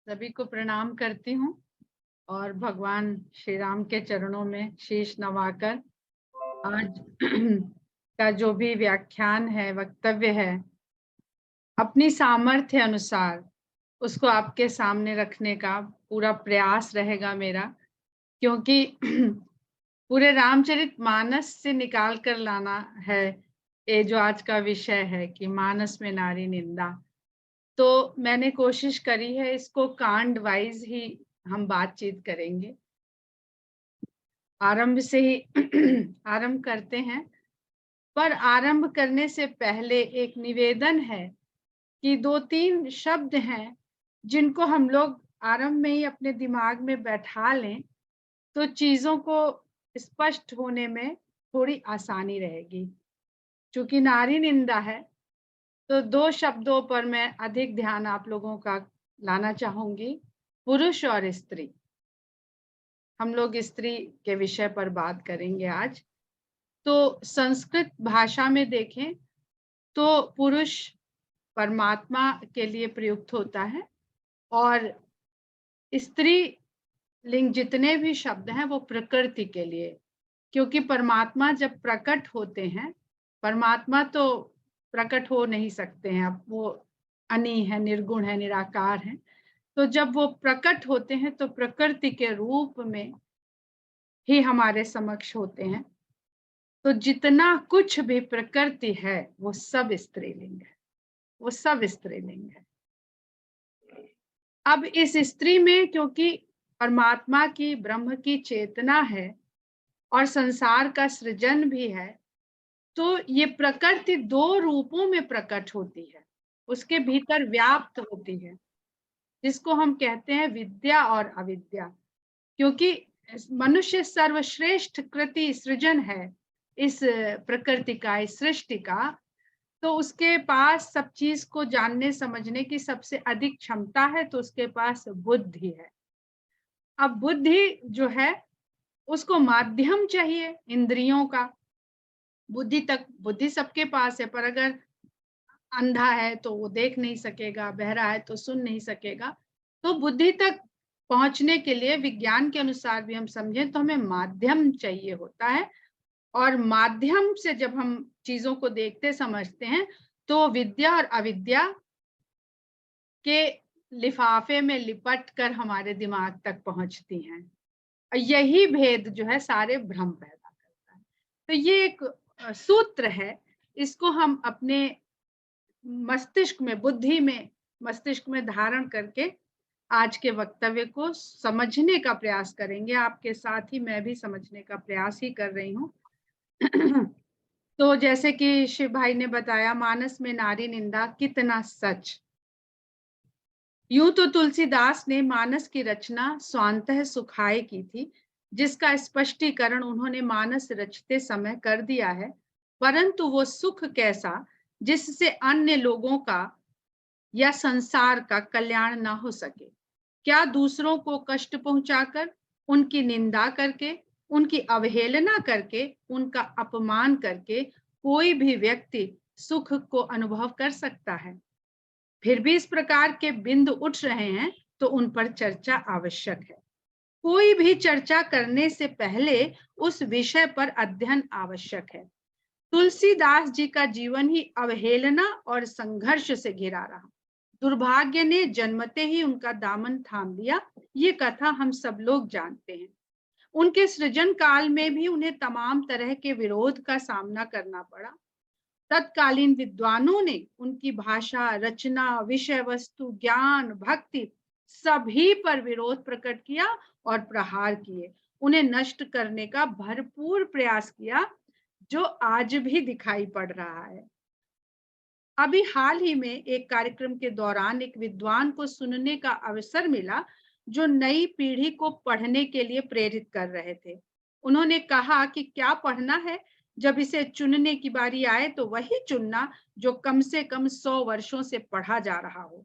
सभी को प्रणाम करती हूँ और भगवान श्री राम के चरणों में शीश नवाकर आज का जो भी व्याख्यान है, वक्तव्य है, अपनी सामर्थ्य अनुसार उसको आपके सामने रखने का पूरा प्रयास रहेगा मेरा, क्योंकि पूरे रामचरितमानस से निकाल कर लाना है। ये जो आज का विषय है कि मानस में नारी निंदा, तो मैंने कोशिश करी है इसको कांड वाइज ही हम बातचीत करेंगे। आरंभ से ही आरंभ करते हैं, पर आरंभ करने से पहले एक निवेदन है कि 2-3 शब्द हैं जिनको हम लोग आरंभ में ही अपने दिमाग में बैठा लें तो चीजों को स्पष्ट होने में थोड़ी आसानी रहेगी। चूंकि नारी निंदा है तो 2 शब्दों पर मैं अधिक ध्यान आप लोगों का लाना चाहूंगी, पुरुष और स्त्री। हम लोग स्त्री के विषय पर बात करेंगे आज। तो संस्कृत भाषा में देखें तो पुरुष परमात्मा के लिए प्रयुक्त होता है और स्त्री लिंग जितने भी शब्द हैं वो प्रकृति के लिए, क्योंकि परमात्मा जब प्रकट होते हैं, परमात्मा तो प्रकट हो नहीं सकते हैं, अब वो अनी है, निर्गुण है, निराकार है। तो जब वो प्रकट होते हैं तो प्रकृति के रूप में ही हमारे समक्ष होते हैं। तो जितना कुछ भी प्रकृति है वो सब स्त्रीलिंग है, वो सब स्त्रीलिंग है। अब इस स्त्री में क्योंकि परमात्मा की, ब्रह्म की चेतना है और संसार का सृजन भी है, तो ये प्रकृति 2 रूपों में प्रकट होती है, उसके भीतर व्याप्त होती है, जिसको हम कहते हैं विद्या और अविद्या। क्योंकि मनुष्य सर्वश्रेष्ठ कृति सृजन है इस प्रकृति का, इस सृष्टि का, तो उसके पास सब चीज को जानने समझने की सबसे अधिक क्षमता है, तो उसके पास बुद्धि है। अब बुद्धि जो है उसको माध्यम चाहिए इंद्रियों का। बुद्धि सबके पास है, पर अगर अंधा है तो वो देख नहीं सकेगा, बहरा है तो सुन नहीं सकेगा। तो बुद्धि तक पहुंचने के लिए विज्ञान के अनुसार भी हम समझें तो हमें माध्यम चाहिए होता है, और माध्यम से जब हम चीजों को देखते समझते हैं तो विद्या और अविद्या के लिफाफे में लिपट कर हमारे दिमाग तक पहुंचती हैं। यही भेद जो है सारे भ्रम पैदा करता है। तो ये एक सूत्र है, इसको हम अपने मस्तिष्क में, बुद्धि में, मस्तिष्क में धारण करके आज के वक्तव्य को समझने का प्रयास करेंगे। आपके साथ ही मैं भी समझने का प्रयास ही कर रही हूँ। तो जैसे कि शिव भाई ने बताया, मानस में नारी निंदा कितना सच। यूं तो तुलसीदास ने मानस की रचना स्वांतः सुखाए की थी, जिसका स्पष्टीकरण उन्होंने मानस रचते समय कर दिया है, परंतु वो सुख कैसा जिससे अन्य लोगों का या संसार का कल्याण ना हो सके। क्या दूसरों को कष्ट पहुंचाकर, उनकी निंदा करके, उनकी अवहेलना करके, उनका अपमान करके कोई भी व्यक्ति सुख को अनुभव कर सकता है? फिर भी इस प्रकार के बिंदु उठ रहे हैं तो उन पर चर्चा आवश्यक है। कोई भी चर्चा करने से पहले उस विषय पर अध्ययन आवश्यक है। तुलसीदास जी का जीवन ही अवहेलना और संघर्ष से घिरा रहा। दुर्भाग्य ने जन्मते ही उनका दामन थाम लिया, ये कथा हम सब लोग जानते हैं। उनके सृजन काल में भी उन्हें तमाम तरह के विरोध का सामना करना पड़ा। तत्कालीन विद्वानों ने उनकी भाषा, रचना, विषय वस्तु, ज्ञान, भक्ति सभी पर विरोध प्रकट किया और प्रहार किए, उन्हें नष्ट करने का भरपूर प्रयास किया, जो आज भी दिखाई पड़ रहा है। अभी हाल ही में एक कार्यक्रम के दौरान एक विद्वान को सुनने का अवसर मिला जो नई पीढ़ी को पढ़ने के लिए प्रेरित कर रहे थे। उन्होंने कहा कि क्या पढ़ना है, जब इसे चुनने की बारी आए तो वही चुनना जो कम से कम 100 वर्षों से पढ़ा जा रहा हो।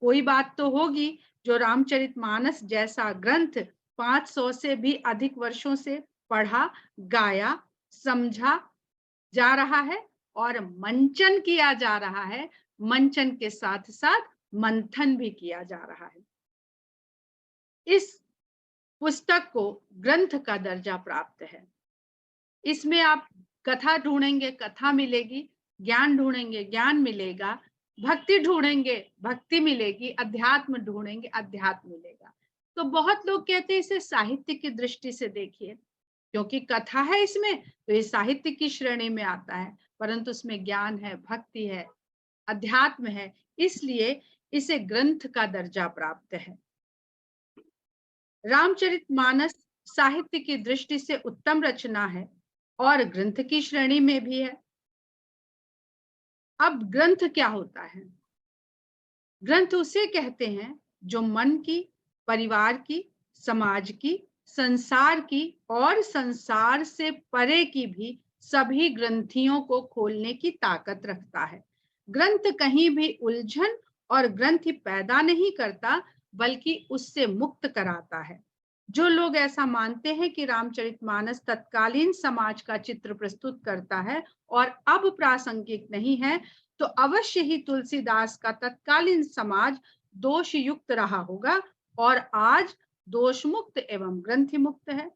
कोई बात तो होगी जो रामचरितमानस जैसा ग्रंथ 500 से भी अधिक वर्षों से पढ़ा, गाया, समझा जा रहा है और मंचन किया जा रहा है। मंचन के साथ साथ मंथन भी किया जा रहा है। इस पुस्तक को ग्रंथ का दर्जा प्राप्त है। इसमें आप कथा ढूंढेंगे, कथा मिलेगी, ज्ञान ढूंढेंगे, ज्ञान मिलेगा, भक्ति ढूंढेंगे, भक्ति मिलेगी, अध्यात्म ढूंढेंगे, अध्यात्म मिलेगा। तो बहुत लोग कहते हैं इसे साहित्य की दृष्टि से देखिए, क्योंकि कथा है इसमें, तो ये साहित्य की श्रेणी में आता है, परंतु उसमें ज्ञान है, भक्ति है, अध्यात्म है, इसलिए इसे ग्रंथ का दर्जा प्राप्त है। रामचरितमानस साहित्य की दृष्टि से उत्तम रचना है और ग्रंथ की श्रेणी में भी है। अब ग्रंथ क्या होता है? ग्रंथ उसे कहते हैं जो मन की, परिवार की, समाज की, संसार की और संसार से परे की भी सभी ग्रंथियों को खोलने की ताकत रखता है। ग्रंथ कहीं भी उलझन और ग्रंथि पैदा नहीं करता, बल्कि उससे मुक्त कराता है। जो लोग ऐसा मानते हैं कि रामचरितमानस तत्कालीन समाज का चित्र प्रस्तुत करता है और अब प्रासंगिक नहीं है, तो अवश्य ही तुलसीदास का तत्कालीन समाज दोष युक्त रहा होगा और आज दोष मुक्त एवं ग्रंथि मुक्त है।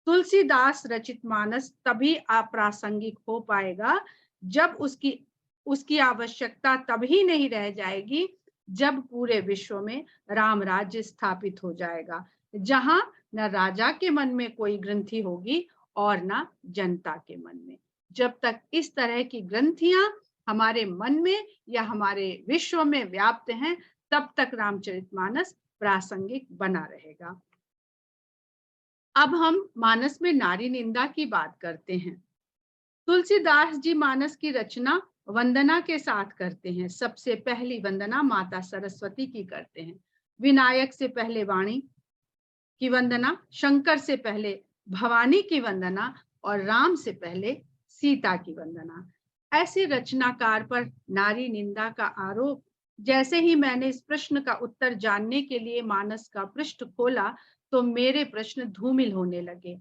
तुलसीदास रचित मानस तभी अप्रासंगिक हो पाएगा जब उसकी आवश्यकता तभी नहीं रह जाएगी जब पूरे विश्व में राम राज्य स्थापित हो जाएगा, जहां न राजा के मन में कोई ग्रंथि होगी और न जनता के मन में। जब तक इस तरह की ग्रंथियां हमारे मन में या हमारे विश्व में व्याप्त हैं, तब तक रामचरितमानस प्रासंगिक बना रहेगा। अब हम मानस में नारी निंदा की बात करते हैं। तुलसीदास जी मानस की रचना वंदना के साथ करते हैं। सबसे पहली वंदना माता सरस्वती की करते हैं। विनायक से पहले वाणी की वंदना, शंकर से पहले भवानी की वंदना और राम से पहले सीता की वंदना। ऐसे रचनाकार पर नारी निंदा का आरोप, जैसे ही मैंने इस प्रश्न का उत्तर जानने के लिए मानस का पृष्ठ खोला तो मेरे प्रश्न धूमिल होने लगे।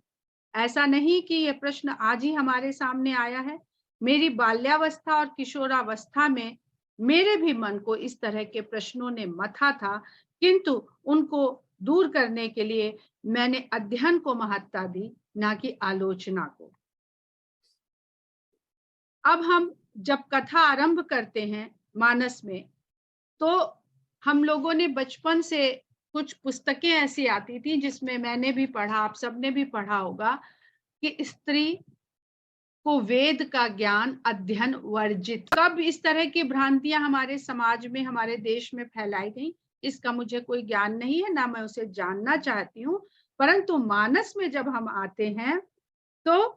ऐसा नहीं कि यह प्रश्न आज ही हमारे सामने आया है। मेरी बाल्यावस्था और किशोरावस्था में मेरे भी मन को इस तरह के प्रश्नों ने मथा था, किंतु उनको दूर करने के लिए मैंने अध्ययन को महत्ता दी, ना कि आलोचना को। अब हम जब कथा आरंभ करते हैं मानस में, तो हम लोगों ने बचपन से कुछ पुस्तकें ऐसी आती थी जिसमें मैंने भी पढ़ा, आप सबने भी पढ़ा होगा कि स्त्री को वेद का ज्ञान अध्ययन वर्जित। कब इस तरह की भ्रांतियां हमारे समाज में, हमारे देश में फैलाई गई, इसका मुझे कोई ज्ञान नहीं है, ना मैं उसे जानना चाहती हूँ। परंतु मानस में जब हम आते हैं तो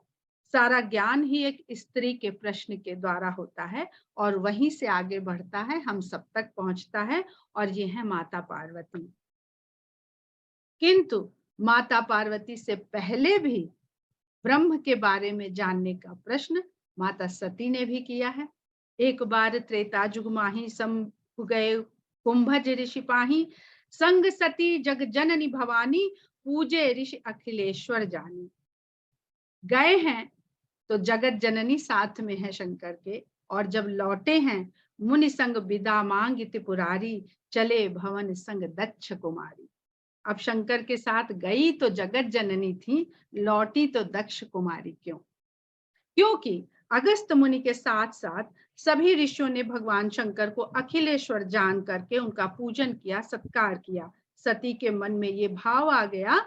सारा ज्ञान ही एक स्त्री के प्रश्न के द्वारा होता है और वहीं से आगे बढ़ता है, हम सब तक पहुंचता है, और ये है माता पार्वती। किंतु माता पार्वती से पहले भी ब्रह्म के बारे में जानने का प्रश्न माता सती ने भी किया है। एक बार त्रेता जुग माही सम गए कुंभज ऋषि पाही, संग सती जग जननी भवानी, पूजे ऋषि अखिलेश्वर जानी। गए हैं तो जगत जननी साथ में है शंकर के, और जब लौटे हैं मुनि संग विदा मांग त्रिपुरारी, चले भवन संग दक्ष कुमारी। अब शंकर के साथ गई तो जगत जननी थी, लौटी तो दक्ष कुमारी क्यों? क्योंकि अगस्त मुनि के साथ साथ सभी ऋषियों ने भगवान शंकर को अखिलेश्वर जान करके उनका पूजन किया, सत्कार किया। सती के मन में ये भाव आ गया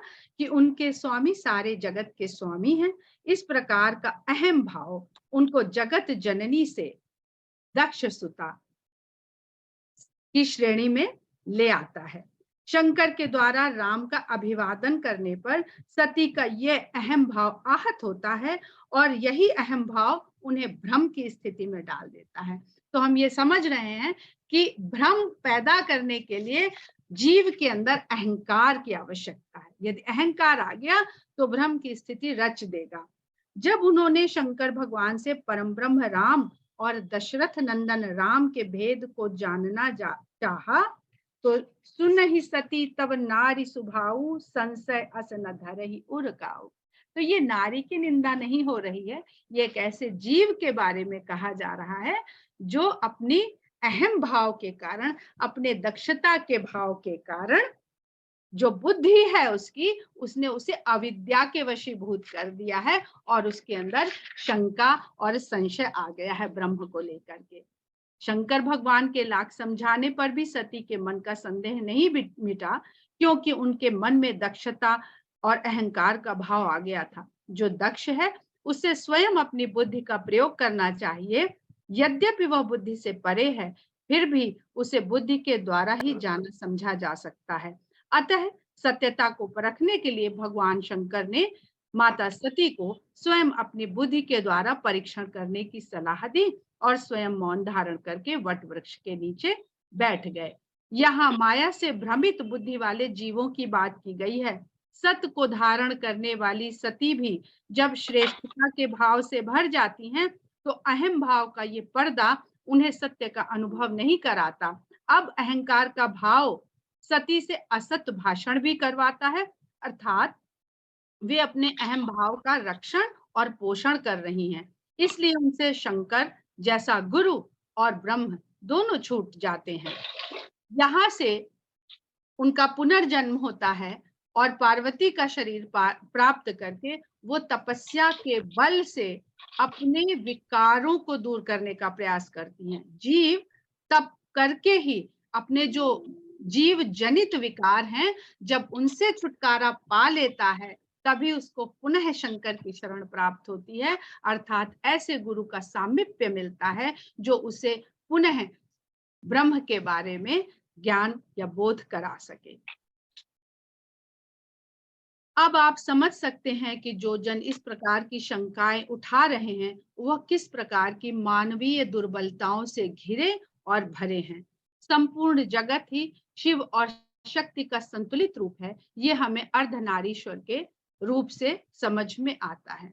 कि उनके स्वामी सारे जगत के स्वामी हैं। इस प्रकार का अहम भाव उनको जगत जननी से दक्ष सुता की श्रेणी में ले आता है। शंकर के द्वारा राम का अभिवादन करने पर सती का यह अहम भाव आहत होता है और यही अहम भाव उन्हें भ्रम की स्थिति में डाल देता है। तो हम ये समझ रहे हैं कि भ्रम पैदा करने के लिए जीव के अंदर अहंकार की आवश्यकता है। यदि अहंकार आ गया तो भ्रम की स्थिति रच देगा। जब उन्होंने शंकर भगवान से परम ब्रह्म राम और दशरथ नंदन राम के भेद को जानना चाहा, तो सुन ही सती तब नारी सुभाऊ, संशय अस न धरहि उर काऊ। तो ये नारी की निंदा नहीं हो रही है, ये एक ऐसे जीव के बारे में कहा जा रहा है जो अपनी अहम भाव के कारण, अपने दक्षता के भाव के कारण जो बुद्धि है उसकी, उसने उसे अविद्या के वशीभूत कर दिया है और उसके अंदर शंका और संशय आ गया है ब्रह्म को लेकर के। शंकर भगवान के लाख समझाने पर भी सती के मन का संदेह नहीं मिटा, क्योंकि उनके मन में दक्षता और अहंकार का भाव आ गया था। जो दक्ष है उसे स्वयं अपनी बुद्धि का प्रयोग करना चाहिए। यद्यपि वह बुद्धि से परे है, फिर भी उसे बुद्धि के द्वारा ही जाना समझा जा सकता है। अतः सत्यता को परखने के लिए भगवान शंकर ने माता सती को स्वयं अपनी बुद्धि के द्वारा परीक्षण करने की सलाह दी और स्वयं मौन धारण करके वट वृक्ष के नीचे बैठ गए। यहाँ माया से भ्रमित बुद्धि वाले जीवों की बात की गई है। सत्य को धारण करने वाली सती भी जब श्रेष्ठता के भाव से भर जाती हैं, तो अहम भाव का ये पर्दा उन्हें सत्य का अनुभव नहीं कराता। अब अहंकार का भाव सती से असत्य भाषण भी करवाता है, अर्थात वे अपने अहम भाव का रक्षण और पोषण कर रही हैं। इसलिए उनसे शंकर जैसा गुरु और ब्रह्म दोनों छूट जाते हैं। यहाँ से उनका पुनर्जन्म होता है और पार्वती का शरीर प्राप्त करके वो तपस्या के बल से अपने विकारों को दूर करने का प्रयास करती हैं। जीव तप करके ही अपने जो जीव जनित विकार हैं, जब उनसे छुटकारा पा लेता है, तभी उसको पुनः शंकर की शरण प्राप्त होती है। अर्थात ऐसे गुरु का सामीप्य मिलता है जो उसे पुनः ब्रह्म के बारे में ज्ञान या बोध करा सके। अब आप समझ सकते हैं कि जो जन इस प्रकार की शंकाएं उठा रहे हैं, वह किस प्रकार की मानवीय दुर्बलताओं से घिरे और भरे हैं। संपूर्ण जगत ही शिव और शक्ति का संतुलित रूप है, ये हमें अर्धनारीश्वर के रूप से समझ में आता है।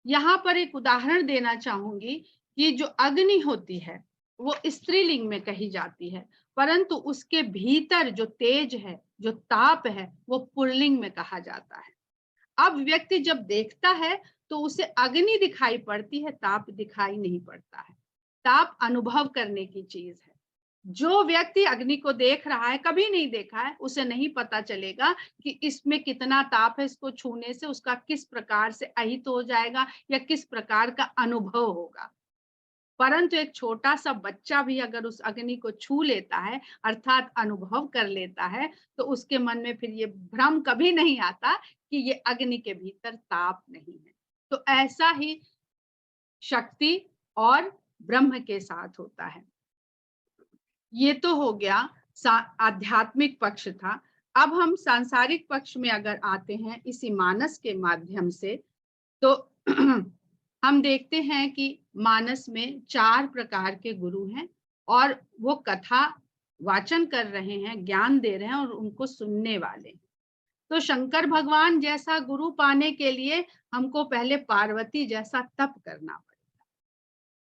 यहाँ पर एक उदाहरण देना चाहूंगी कि जो अग्नि होती है वो स्त्रीलिंग में कही जाती है, परंतु उसके भीतर जो तेज है, जो ताप है, वो पुल्लिंग में कहा जाता है। अब व्यक्ति जब देखता है तो उसे अग्नि दिखाई पड़ती है, ताप दिखाई नहीं पड़ता है। ताप अनुभव करने की चीज है। जो व्यक्ति अग्नि को देख रहा है, कभी नहीं देखा है, उसे नहीं पता चलेगा कि इसमें कितना ताप है, इसको छूने से उसका किस प्रकार से अहित हो जाएगा या किस प्रकार का अनुभव होगा। परंतु एक छोटा सा बच्चा भी अगर उस अग्नि को छू लेता है, अर्थात अनुभव कर लेता है, तो उसके मन में फिर ये भ्रम कभी नहीं आता कि ये अग्नि के भीतर ताप नहीं है। तो ऐसा ही शक्ति और ब्रह्म के साथ होता है। ये तो हो गया आध्यात्मिक पक्ष था। अब हम सांसारिक पक्ष में अगर आते हैं इसी मानस के माध्यम से, तो हम देखते हैं कि मानस में 4 प्रकार के गुरु हैं और वो कथा वाचन कर रहे हैं, ज्ञान दे रहे हैं और उनको सुनने वाले हैं। तो शंकर भगवान जैसा गुरु पाने के लिए हमको पहले पार्वती जैसा तप करना पड़ेगा।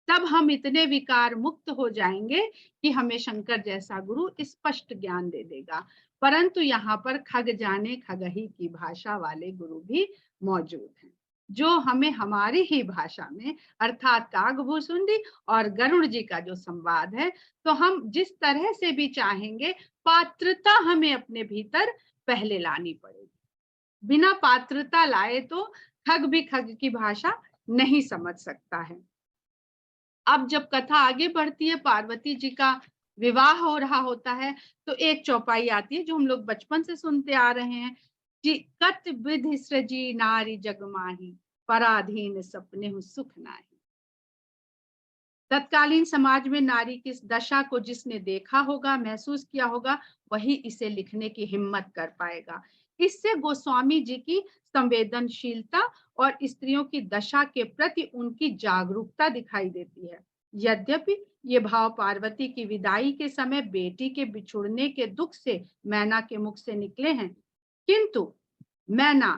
तब हम इतने विकार मुक्त हो जाएंगे कि हमें शंकर जैसा गुरु स्पष्ट ज्ञान दे देगा। परंतु यहाँ पर खग जाने खगही की भाषा वाले गुरु भी मौजूद हैं, जो हमें हमारी ही भाषा में, अर्थात कागभूसुंडी और गरुड़ जी का जो संवाद है, तो हम जिस तरह से भी चाहेंगे, पात्रता हमें अपने भीतर पहले लानी पड़ेगी। बिना पात्रता लाए तो खग भी खग की भाषा नहीं समझ सकता है। अब जब कथा आगे बढ़ती है, पार्वती जी का विवाह हो रहा होता है, तो एक चौपाई आती है जो हम लोग बचपन से सुनते आ रहे हैं कि कत विधि सृजी नारी जगमाही, पराधीन सपने हूँ सुख नाही। तत्कालीन समाज में नारी की दशा को जिसने देखा होगा, महसूस किया होगा, वही इसे लिखने की हिम्मत कर पाएगा। इससे गोस्वामी जी की संवेदनशीलता और स्त्रियों की दशा के प्रति उनकी जागरूकता दिखाई देती है। यद्यपि ये भाव पार्वती की विदाई के समय बेटी के बिछुड़ने के दुख से मैना के मुख से निकले हैं, किंतु मैना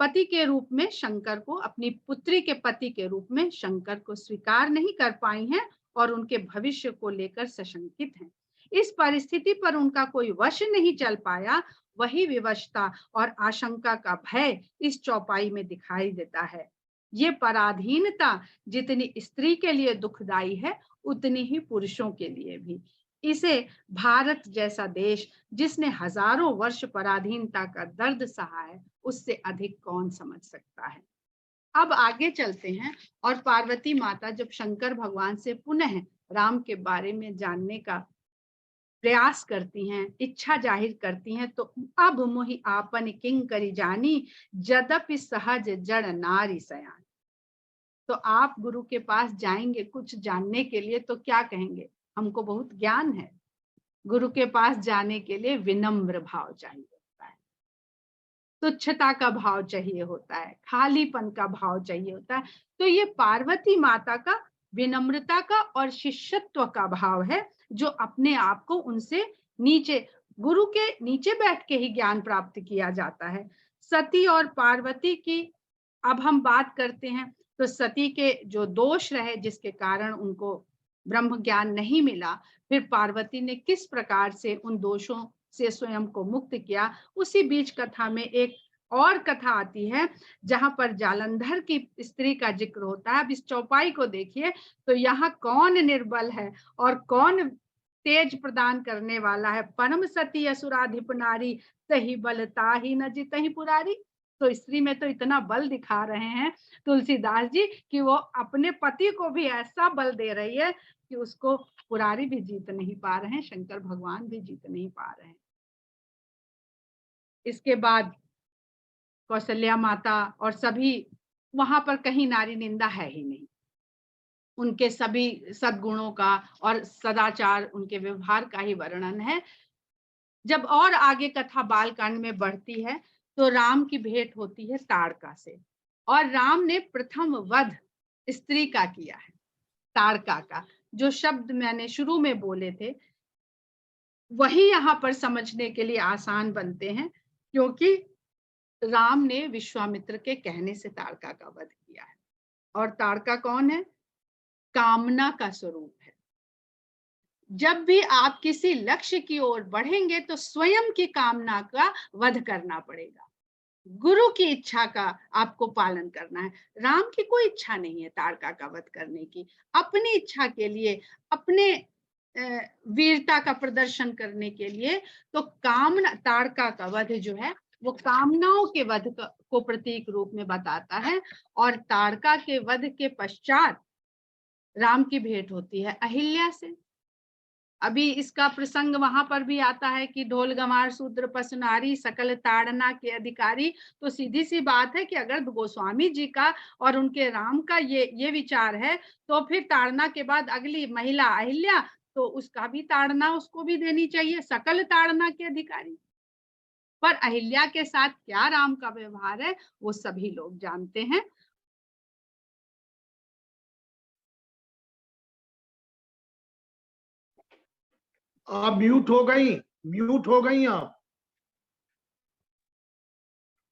पति के रूप में शंकर को, अपनी पुत्री के पति के रूप में शंकर को स्वीकार नहीं कर पाई हैं और उनके भविष्य को लेकर सशंकित हैं। इस परिस्थिति पर उनका कोई वश नहीं चल पाया। वही विवशता और आशंका का भय इस चौपाई में दिखाई देता है। ये पराधीनता जितनी स्त्री के लिए दुखदाई है उतनी ही पुरुषों के लिए भी। इसे भारत जैसा देश जिसने हजारों वर्ष पराधीनता का दर्द सहा है, उससे अधिक कौन समझ सकता है। अब आगे चलते हैं और पार्वती माता जब शंकर भगवान से पुनः राम के बारे में जानने का प्रयास करती हैं, इच्छा जाहिर करती हैं, तो अब मोहि आपन किंकरि जानी, जदपि सहज जड़ नारी सयानी। तो आप गुरु के पास जाएंगे कुछ जानने के लिए तो क्या कहेंगे, हमको बहुत ज्ञान है। गुरु के पास जाने के लिए विनम्र भाव चाहिए होता है, तुच्छता का भाव चाहिए होता है, खालीपन का भाव चाहिए होता है। तो ये पार्वती माता का विनम्रता का और शिष्यत्व का भाव है, जो अपने आप को उनसे नीचे, गुरु के नीचे बैठ के ही ज्ञान प्राप्त किया जाता है। सती और पार्वती की अब हम बात करते हैं, तो सती के जो दोष रहे जिसके कारण उनको ब्रह्म ज्ञान नहीं मिला, फिर पार्वती ने किस प्रकार से उन दोषों से स्वयं को मुक्त किया, उसी बीच कथा में एक और कथा आती है जहां पर जालंधर की स्त्री का जिक्र होता है। अब इस चौपाई को देखिए तो यहाँ कौन निर्बल है और कौन तेज प्रदान करने वाला है। परम सती असुराधिप नारी, तही बल ताही न जितहि पुरारी। तो स्त्री में तो इतना बल दिखा रहे हैं तुलसीदास जी कि वो अपने पति को भी ऐसा बल दे रही है कि उसको पुरारी भी जीत नहीं पा रहे हैं, शंकर भगवान भी जीत नहीं पा रहे हैं। इसके बाद कौशल्या माता और सभी, वहां पर कहीं नारी निंदा है ही नहीं, उनके सभी सद्गुणों का और सदाचार, उनके व्यवहार का ही वर्णन है। जब और आगे कथा बालकांड में बढ़ती है तो राम की भेंट होती है ताड़का से, और राम ने प्रथम वध स्त्री का किया है, ताड़का का। जो शब्द मैंने शुरू में बोले थे वही यहाँ पर समझने के लिए आसान बनते हैं, क्योंकि राम ने विश्वामित्र के कहने से ताड़का का वध किया है। और ताड़का कौन है? कामना का स्वरूप है। जब भी आप किसी लक्ष्य की ओर बढ़ेंगे तो स्वयं की कामना का वध करना पड़ेगा, गुरु की इच्छा का आपको पालन करना है। राम की कोई इच्छा नहीं है ताड़का का वध करने की, अपनी इच्छा के लिए, अपने वीरता का प्रदर्शन करने के लिए। तो कामना, ताड़का का वध जो है वो कामनाओं के वध को प्रतीक रूप में बताता है। और ताड़का के वध के पश्चात राम की भेंट होती है अहिल्या से। अभी इसका प्रसंग वहां पर भी आता है कि ढोल गंवार शूद्र पशु नारी, सकल ताड़ना के अधिकारी। तो सीधी सी बात है कि अगर गोस्वामी जी का और उनके राम का ये विचार है, तो फिर ताड़ना के बाद अगली महिला अहिल्या, तो उसका भी ताड़ना उसको भी देनी चाहिए, सकल ताड़ना के अधिकारी। पर अहिल्या के साथ क्या राम का व्यवहार है वो सभी लोग जानते हैं। आप म्यूट हो गई, म्यूट हो गई आप।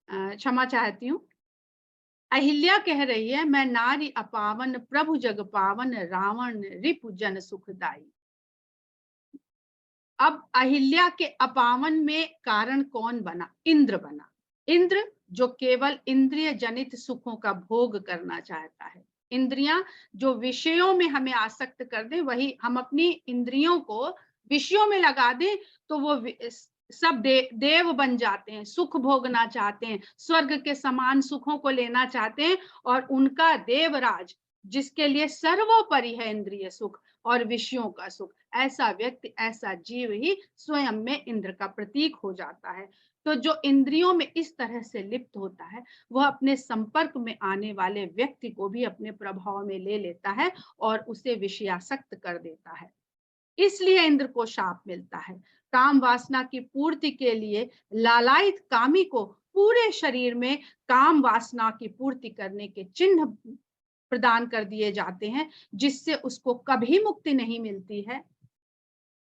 क्षमा चाहती हूँ। अहिल्या कह रही है, मैं नारी अपावन प्रभु जग पावन, रावण रिपु जन सुखदाई। अब अहिल्या के अपावन में कारण कौन बना? इंद्र बना। इंद्र जो केवल इंद्रिय जनित सुखों का भोग करना चाहता है। इंद्रियां जो विषयों में हमें आसक्त कर दे, वही हम अपनी इंद्रियों को विषयों में लगा दें तो वो सब देव बन जाते हैं, सुख भोगना चाहते हैं, स्वर्ग के समान सुखों को लेना चाहते हैं। और उनका देवराज जिसके लिए सर्वोपरि है इंद्रिय सुख और विषयों का सुख, ऐसा व्यक्ति, ऐसा जीव ही स्वयं में इंद्र का प्रतीक हो जाता है। तो जो इंद्रियों में इस तरह से लिप्त होता है, वह अपने संपर्क में आने वाले व्यक्ति को भी अपने प्रभाव में ले लेता है और उसे विषयासक्त कर देता है। इसलिए इंद्र को शाप मिलता है। काम वासना की पूर्ति के लिए लालायित कामी को पूरे शरीर में काम वासना की पूर्ति करने के चिन्ह प्रदान कर दिए जाते हैं, जिससे उसको कभी मुक्ति नहीं मिलती है,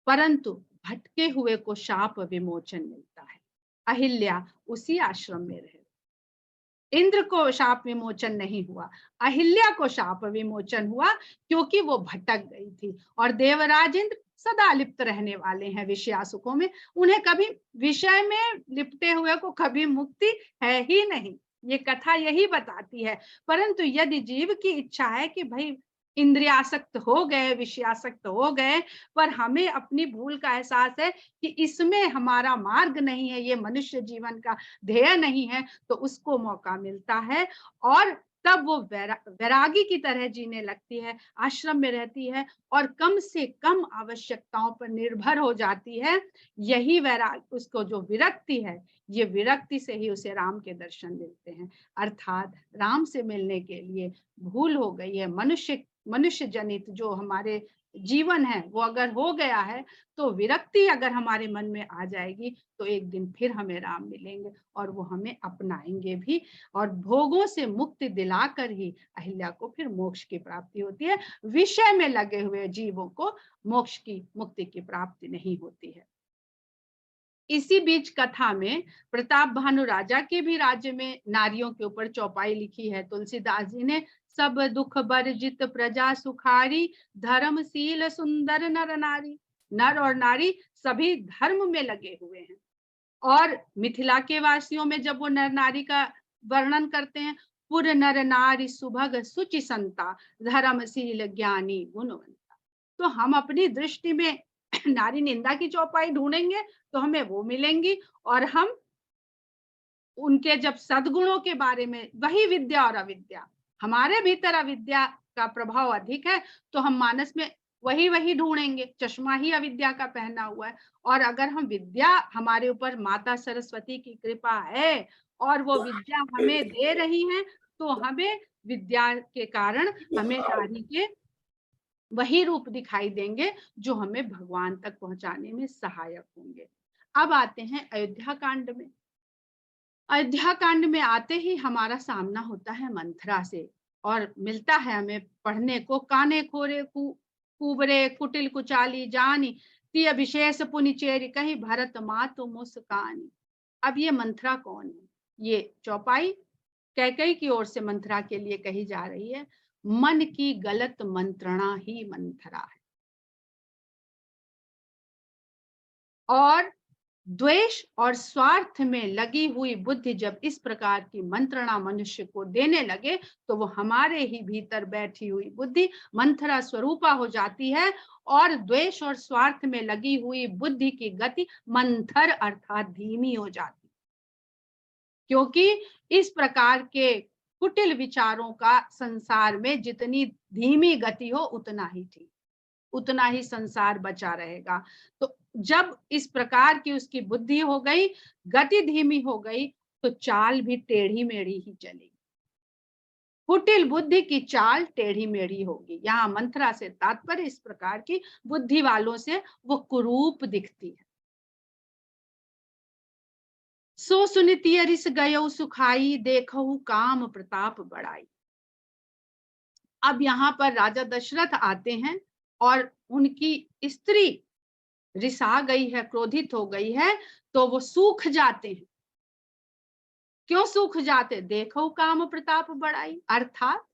परंतु भटके हुए को शाप विमोचन मिलता है। अहिल्या उसी आश्रम में रहे। इंद्र को शाप विमोचन नहीं हुआ, अहिल्या को शाप विमोचन हुआ, क्योंकि वो भटक गई थी। और देवराज इंद्र सदा लिप्त रहने वाले हैं विषयासुखों में, उन्हें कभी विषय में लिपटे हुए को कभी मुक्ति है ही नहीं। ये कथा यही बताती है। परंतु यदि जीव की इच्छा है कि भाई इंद्रियासक्त हो गए, विषयासक्त हो गए, पर हमें अपनी भूल का एहसास है कि इसमें हमारा मार्ग नहीं है, ये मनुष्य जीवन का ध्येय नहीं है, तो उसको मौका मिलता है और तब वो वैरागी की तरह जीने लगती है, आश्रम में रहती है और कम से कम आवश्यकताओं पर निर्भर हो जाती है। यही वैराग, उसको जो विरक्ति है, ये विरक्ति से ही उसे राम के दर्शन मिलते हैं। अर्थात राम से मिलने के लिए भूल हो गई है, मनुष्य जनित जो हमारे जीवन है वो अगर हो गया है, तो विरक्ति अगर हमारे मन में आ जाएगी तो एक दिन फिर हमें राम मिलेंगे और वो हमें अपनाएंगे भी, और भोगों से मुक्ति दिलाकर ही अहिल्या को फिर मोक्ष की प्राप्ति होती है। विषय में लगे हुए जीवों को मोक्ष की, मुक्ति की प्राप्ति नहीं होती है। इसी बीच कथा में प्रताप भानु राजा के भी राज्य में नारियों के ऊपर चौपाई लिखी है तुलसीदास जी ने। सब दुख बर्जित प्रजा सुखारी, धर्मशील सुंदर नर नारी। नर और नारी सभी धर्म में लगे हुए हैं। और मिथिला के वासियों में जब वो नर नारी का वर्णन करते हैं, पुर नर नारी सुभग सुचि संता, धर्मशील ज्ञानी गुणवंता। तो हम अपनी दृष्टि में नारी निंदा की चौपाई ढूंढेंगे तो हमें वो मिलेंगी, और हम उनके जब सद्गुणों के बारे में, वही विद्या और अविद्या, हमारे भीतर अविद्या का प्रभाव अधिक है तो हम मानस में वही ढूंढेंगे, चश्मा ही अविद्या का पहना हुआ है। और अगर हम विद्या, हमारे ऊपर माता सरस्वती की कृपा है और वो विद्या हमें दे रही हैं, तो हमें विद्या के कारण हमें नारी के वही रूप दिखाई देंगे जो हमें भगवान तक पहुंचाने में सहायक होंगे। अब आते हैं अयोध्या कांड में। अयोध्या कांड में आते ही हमारा सामना होता है मंथरा से, और मिलता है हमें पढ़ने को, काने खोरे कुबरे कुटिल कुचाली जानी, तिय विशेष पुनि चेरी कहीं भरत मातु मुस्कानी। अब ये मंथरा कौन है? ये चौपाई कैकई की ओर से मंथरा के लिए कही जा रही है। मन की गलत मंत्रणा ही मंथरा है। और द्वेष और स्वार्थ में लगी हुई बुद्धि जब इस प्रकार की मंत्रणा मनुष्य को देने लगे, तो वो हमारे ही भीतर बैठी हुई बुद्धि मंथरा स्वरूपा हो जाती है, और द्वेष और स्वार्थ में लगी हुई बुद्धि की गति मंथर अर्थात धीमी हो जाती, क्योंकि इस प्रकार के कुटिल विचारों का संसार में जितनी धीमी गति हो उतना ही ठीक, उतना ही संसार बचा रहेगा। तो जब इस प्रकार की उसकी बुद्धि हो गई, गति धीमी हो गई, तो चाल भी टेढ़ी मेढ़ी ही चलेगी। कुटिल बुद्धि की चाल टेढ़ी मेढ़ी होगी। यहाँ मंथरा से तात्पर्य इस प्रकार की बुद्धि वालों से वो कुरूप दिखती है। सो सुनिति अरिस गयो सुखाई, देखहु काम प्रताप बढ़ाई। अब यहाँ पर राजा दशरथ आते हैं और उनकी स्त्री रिसा गई है, क्रोधित हो गई है, तो वो सूख जाते हैं। क्यों सूख जाते? देखो काम प्रताप बढ़ाई, अर्थात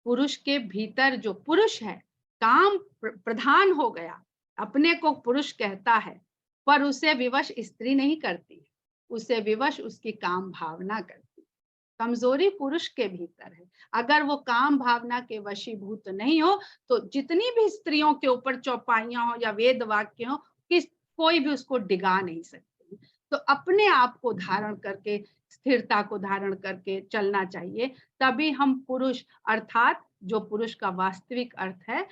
पुरुष के भीतर जो पुरुष है काम प्रधान हो गया, अपने को पुरुष कहता है, पर उसे विवश स्त्री नहीं करती, उसे विवश उसकी काम भावना करती। कमजोरी पुरुष के भीतर है। अगर वो काम भावना के वशीभूत नहीं हो, तो जितनी भी स्त्रियों के ऊपर चौपाइयां हो या वेद वाक्य हो, कोई भी उसको डिगा नहीं सकती। तो अपने आप को धारण करके, स्थिरता को धारण करके चलना चाहिए, तभी हम पुरुष अर्थात जो पुरुष का वास्तविक अर्थ है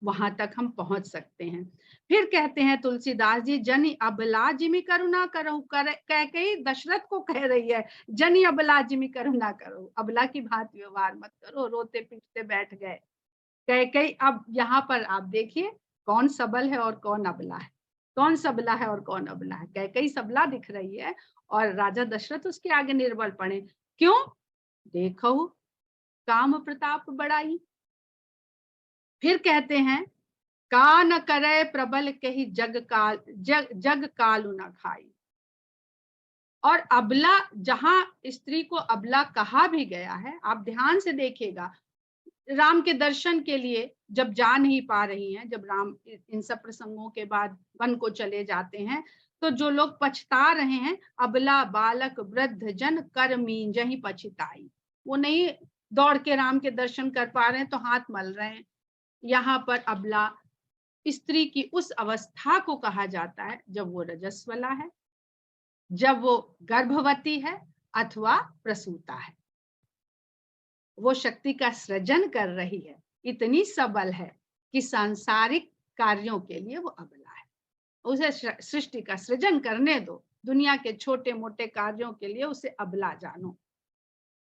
वहां तक हम पहुंच सकते हैं। फिर कहते हैं तुलसीदास जी, जनि अबला जिमि करुणा करहु, कैकेयी दशरथ को कह रही है, जनि अबला जिमि करुणा करो, अबला की भांति व्यवहार मत करो, रोते पीटते बैठ गए कैकेयी। अब यहाँ पर आप देखिए कौन सबल है और कौन अबला है, कौन सबला है और कौन अबला है। कैकेयी सबला दिख रही है और राजा दशरथ उसके आगे निर्बल पड़े। क्यों? देखो काम प्रताप बढ़ाई। फिर कहते हैं, का न करे प्रबल के ही जग कालु न खाई। और अबला, जहां स्त्री को अबला कहा भी गया है, आप ध्यान से देखिएगा, राम के दर्शन के लिए जब जा नहीं पा रही हैं, जब राम इन सब प्रसंगों के बाद वन को चले जाते हैं, तो जो लोग पछता रहे हैं, अबला बालक वृद्ध जन कर मींजहि पछताई, वो नहीं दौड़ के राम के दर्शन कर पा रहे हैं तो हाथ मल रहे हैं। यहाँ पर अबला स्त्री की उस अवस्था को कहा जाता है जब वो रजस्वला है, जब वो गर्भवती है अथवा प्रसूता है, वो शक्ति का सृजन कर रही है, इतनी सबल है कि सांसारिक कार्यों के लिए वो अबला है। उसे सृष्टि का सृजन करने दो, दुनिया के छोटे मोटे कार्यों के लिए उसे अबला जानो।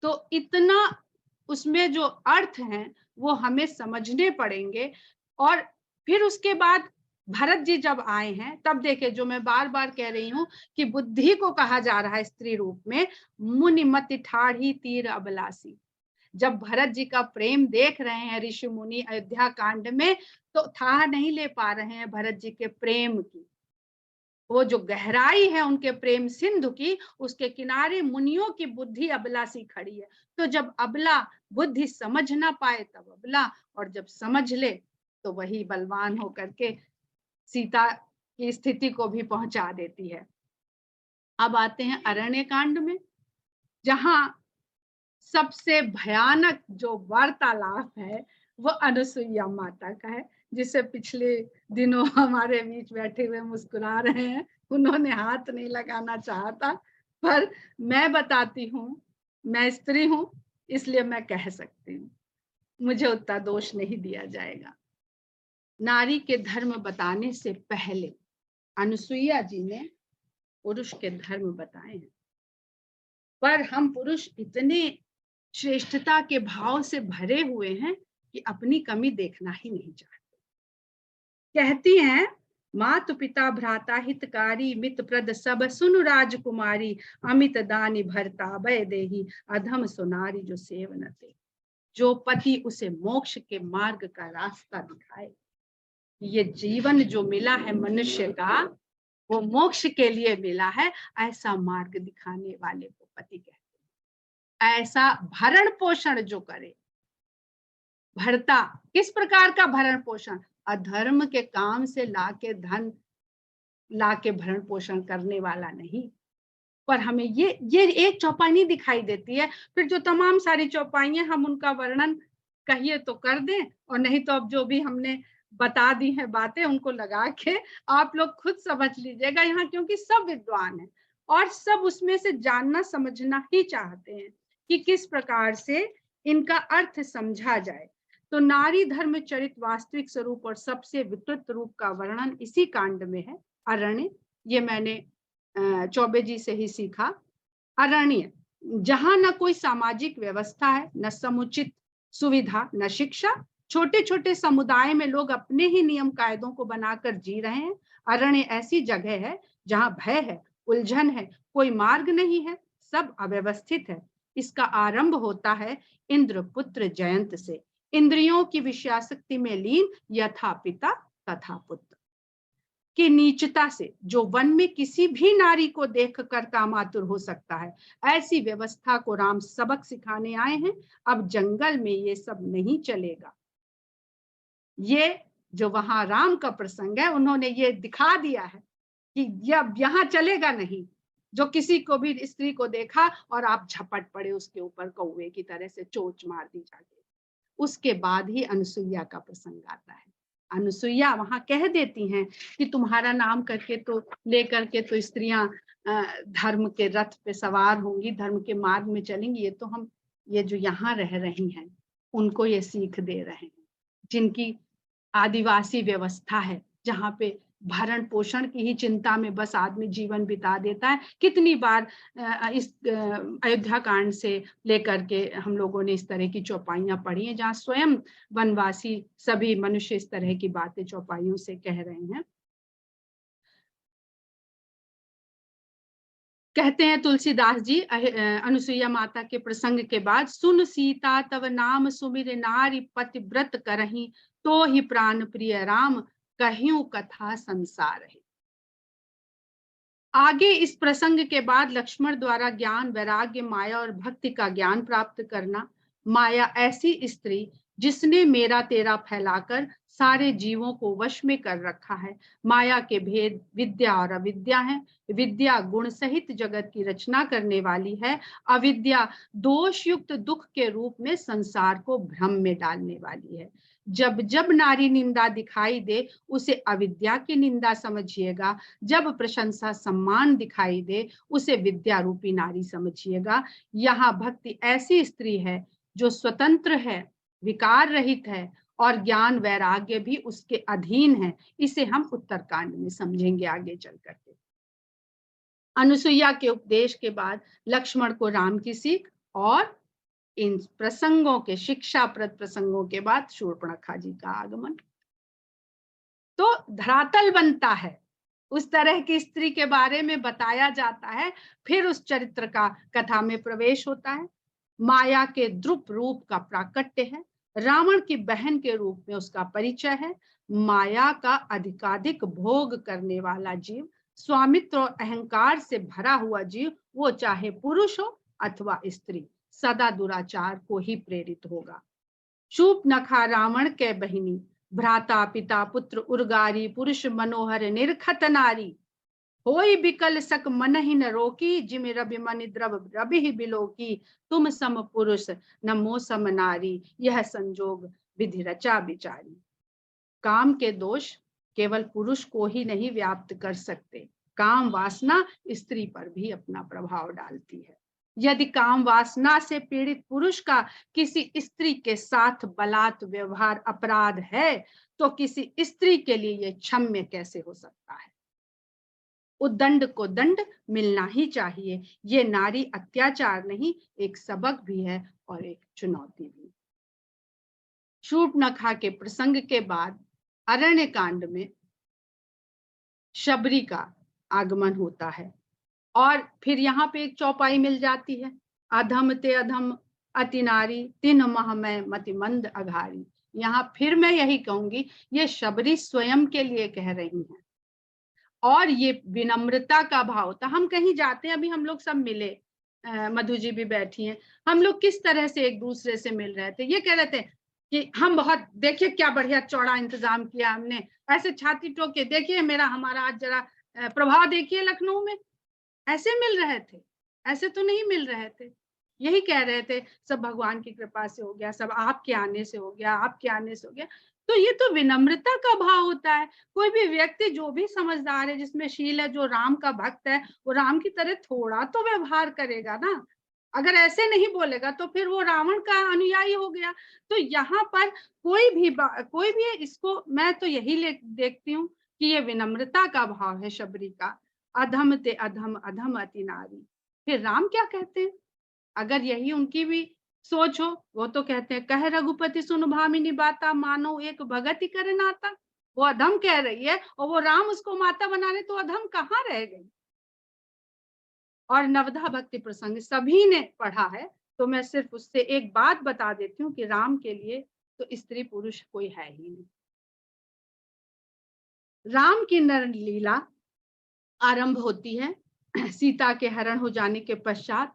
तो इतना उसमें जो अर्थ हैं वो हमें समझने पड़ेंगे। और फिर उसके बाद भरत जी जब आए हैं तब देखे, जो मैं बार बार कह रही हूं कि बुद्धि को कहा जा रहा है स्त्री रूप में, मुनि मति ठाढ़ी तीर अबलासी। जब भरत जी का प्रेम देख रहे हैं ऋषि मुनि अयोध्या कांड में, तो था नहीं ले पा रहे हैं भरत जी के प्रेम की, वो जो गहराई है उनके प्रेम सिंधु की, उसके किनारे मुनियों की बुद्धि अबला सी खड़ी है। तो जब अबला बुद्धि समझ ना पाए तब अबला, और जब समझ ले तो वही बलवान होकर के सीता की स्थिति को भी पहुंचा देती है। अब आते हैं अरण्य कांड में, जहां सबसे भयानक जो वार्तालाप है वो अनुसुईया माता का है, जिसे पिछले दिनों हमारे बीच बैठे हुए मुस्कुरा रहे हैं। उन्होंने हाथ नहीं लगाना चाहा था, पर मैं बताती हूँ, मैं स्त्री हूँ इसलिए मैं कह सकती हूँ, मुझे उतना दोष नहीं दिया जाएगा। नारी के धर्म बताने से पहले अनुसुईया जी ने पुरुष के धर्म बताए हैं, पर हम पुरुष इतने श्रेष्ठता के भाव से भरे हुए हैं कि अपनी कमी देखना ही नहीं चाहते। कहती हैं, मातु पिता भ्राता हितकारी मित प्रद सब सुनु राजकुमारी, अमित दानी भरता भय देही अधम सुनारी जो सेवनते। जो पति उसे मोक्ष के मार्ग का रास्ता दिखाए। ये जीवन जो मिला है मनुष्य का, वो मोक्ष के लिए मिला है, ऐसा मार्ग दिखाने वाले को पति कहते हैं। ऐसा भरण पोषण जो करे, भरता किस प्रकार का भरण पोषण, अधर्म के काम से लाके धन लाके भरण पोषण करने वाला नहीं। पर हमें ये एक चौपाई नहीं दिखाई देती है। फिर जो तमाम सारी चौपाइयां हम उनका वर्णन कहिए तो कर दें, और नहीं तो अब जो भी हमने बता दी है बातें उनको लगा के आप लोग खुद समझ लीजिएगा यहाँ, क्योंकि सब विद्वान हैं और सब उसमें से जानना समझना ही चाहते हैं कि किस प्रकार से इनका अर्थ समझा जाए। तो नारी धर्म चरित वास्तविक स्वरूप और सबसे विकृत रूप का वर्णन इसी कांड में है, अरण्य। ये मैंने चौबे जी से ही सीखा। अरण्य जहां न कोई सामाजिक व्यवस्था है, न समुचित सुविधा, न शिक्षा, छोटे छोटे समुदाय में लोग अपने ही नियम कायदों को बनाकर जी रहे हैं। अरण्य ऐसी जगह है जहां भय है, उलझन है, कोई मार्ग नहीं है, सब अव्यवस्थित है। इसका आरंभ होता है इंद्रपुत्र जयंत से, इंद्रियों की विषयासक्ति में लीन, यथा पिता तथा पुत्र की नीचता से, जो वन में किसी भी नारी को देखकर कामातुर हो सकता है। ऐसी व्यवस्था को राम सबक सिखाने आए हैं। अब जंगल में ये सब नहीं चलेगा। ये जो वहां राम का प्रसंग है, उन्होंने ये दिखा दिया है कि अब यहाँ चलेगा नहीं। जो किसी को भी स्त्री को देखा और आप झपट पड़े उसके ऊपर कौवे की तरह से चोंच मार दी जाके। उसके बाद ही अनुसुईया का प्रसंग आता है। अनुसुईया वहां कह देती हैं कि तुम्हारा नाम करके तो लेकर के तो स्त्रियां धर्म के रथ पे सवार होंगी, धर्म के मार्ग में चलेंगी। ये तो हम, ये जो यहाँ रह रही हैं उनको ये सीख दे रहे हैं, जिनकी आदिवासी व्यवस्था है, जहाँ पे भरण पोषण की ही चिंता में बस आदमी जीवन बिता देता है। कितनी बार इस अयोध्या कांड से लेकर के हम लोगों ने इस तरह की चौपाइयां पढ़ी हैं, जहाँ स्वयं वनवासी सभी मनुष्य इस तरह की बातें चौपाइयों से कह रहे हैं। कहते हैं तुलसीदास जी अनुसुईया माता के प्रसंग के बाद, सुन सीता तव नाम सुमिर नारी पतिव्रत करही, तो ही प्राण प्रिय राम कहियो कथा संसार है। आगे इस प्रसंग के बाद लक्ष्मण द्वारा ज्ञान, वैराग्य, माया और भक्ति का ज्ञान प्राप्त करना। माया ऐसी स्त्री जिसने मेरा तेरा फैलाकर सारे जीवों को वश में कर रखा है। माया के भेद विद्या और अविद्या हैं। विद्या गुण सहित जगत की रचना करने वाली है। अविद्या दोष युक्त दुख के रूप में संसार को भ्रम में डालने वाली है। जब जब नारी निंदा दिखाई दे उसे अविद्या की निंदा समझिएगा, जब प्रशंसा सम्मान दिखाई दे उसे विद्या रूपी नारी समझिएगा। यहाँ भक्ति ऐसी स्त्री है जो स्वतंत्र है, विकार रहित है और ज्ञान वैराग्य भी उसके अधीन है। इसे हम उत्तरकांड में समझेंगे आगे चल करके। अनुसुईया के उपदेश के बाद लक्ष्मण को राम की सीख और इन प्रसंगों के शिक्षाप्रद प्रसंगों के बाद शूर्पणखा जी का आगमन। तो धरातल बनता है, उस तरह की स्त्री के बारे में बताया जाता है, फिर उस चरित्र का कथा में प्रवेश होता है। माया के द्रुप रूप का प्राकट्य है, रावण की बहन के रूप में उसका परिचय है। माया का अधिकाधिक भोग करने वाला जीव, स्वामित्व और अहंकार से भरा हुआ जीव, वो चाहे पुरुष हो अथवा स्त्री, सदा दुराचार को ही प्रेरित होगा। शूर्पणखा रावण के बहिनी, भ्राता पिता पुत्र उर्गारी, पुरुष मनोहर निरखत नारी, होई बिकल सक मनहि न रोकी, जिमि रवि मनि द्रव रवि बिलोकी, तुम सम पुरुष न मो सम नारी, यह संजोग विधि रचा बिचारी। काम के दोष केवल पुरुष को ही नहीं व्याप्त कर सकते, काम वासना स्त्री पर भी अपना प्रभाव डालती है। यदि काम वासना से पीड़ित पुरुष का किसी स्त्री के साथ बलात् व्यवहार अपराध है, तो किसी स्त्री के लिए यह क्षम्य कैसे हो सकता है। उद्दंड को दंड मिलना ही चाहिए। ये नारी अत्याचार नहीं, एक सबक भी है और एक चुनौती भी। शूर्पणखा के प्रसंग के बाद अरण्य कांड में शबरी का आगमन होता है और फिर यहाँ पे एक चौपाई मिल जाती है, अधम ते अधम अति नारी, तिन मह में मति मंद अघारी। यहाँ फिर मैं यही कहूंगी, ये शबरी स्वयं के लिए कह रही हैं और ये विनम्रता का भाव था। हम कहीं जाते हैं, अभी हम लोग सब मिले, मधु जी भी बैठी हैं, हम लोग किस तरह से एक दूसरे से मिल रहे थे, ये कह रहे थे कि हम बहुत, देखिए क्या बढ़िया चौड़ा इंतजाम किया हमने, ऐसे छाती ठोक के देखिए मेरा हमारा आज जरा प्रभाव देखिए लखनऊ में, ऐसे मिल रहे थे, ऐसे तो नहीं मिल रहे थे। यही कह रहे थे सब भगवान की कृपा से हो गया, सब आपके आने से हो गया, आपके आने से हो गया। तो ये तो विनम्रता का भाव होता है। कोई भी व्यक्ति जो भी समझदार है, जिसमें शील है, जो राम का भक्त है, वो राम की तरह थोड़ा तो व्यवहार करेगा ना। अगर ऐसे नहीं बोलेगा तो फिर वो रावण का अनुयायी हो गया। तो यहाँ पर कोई भी इसको, मैं तो यही देखती हूँ कि ये विनम्रता का भाव है शबरी का। अधम ते अधम अधम अति नारी। फिर राम क्या कहते हैं, अगर यही उनकी भी सोच हो, वो तो कहते हैं कह रघुपति सुन भामिनी बाता, मानो एक भगति कर नाता। वो अधम कह रही है और वो राम उसको माता बना रहे, तो अधम कहाँ रह गई। और नवधा भक्ति प्रसंग सभी ने पढ़ा है, तो मैं सिर्फ उससे एक बात बता देती हूँ कि राम के लिए तो स्त्री पुरुष कोई है ही नहीं। राम की नर लीला आरंभ होती है सीता के हरण हो जाने के पश्चात।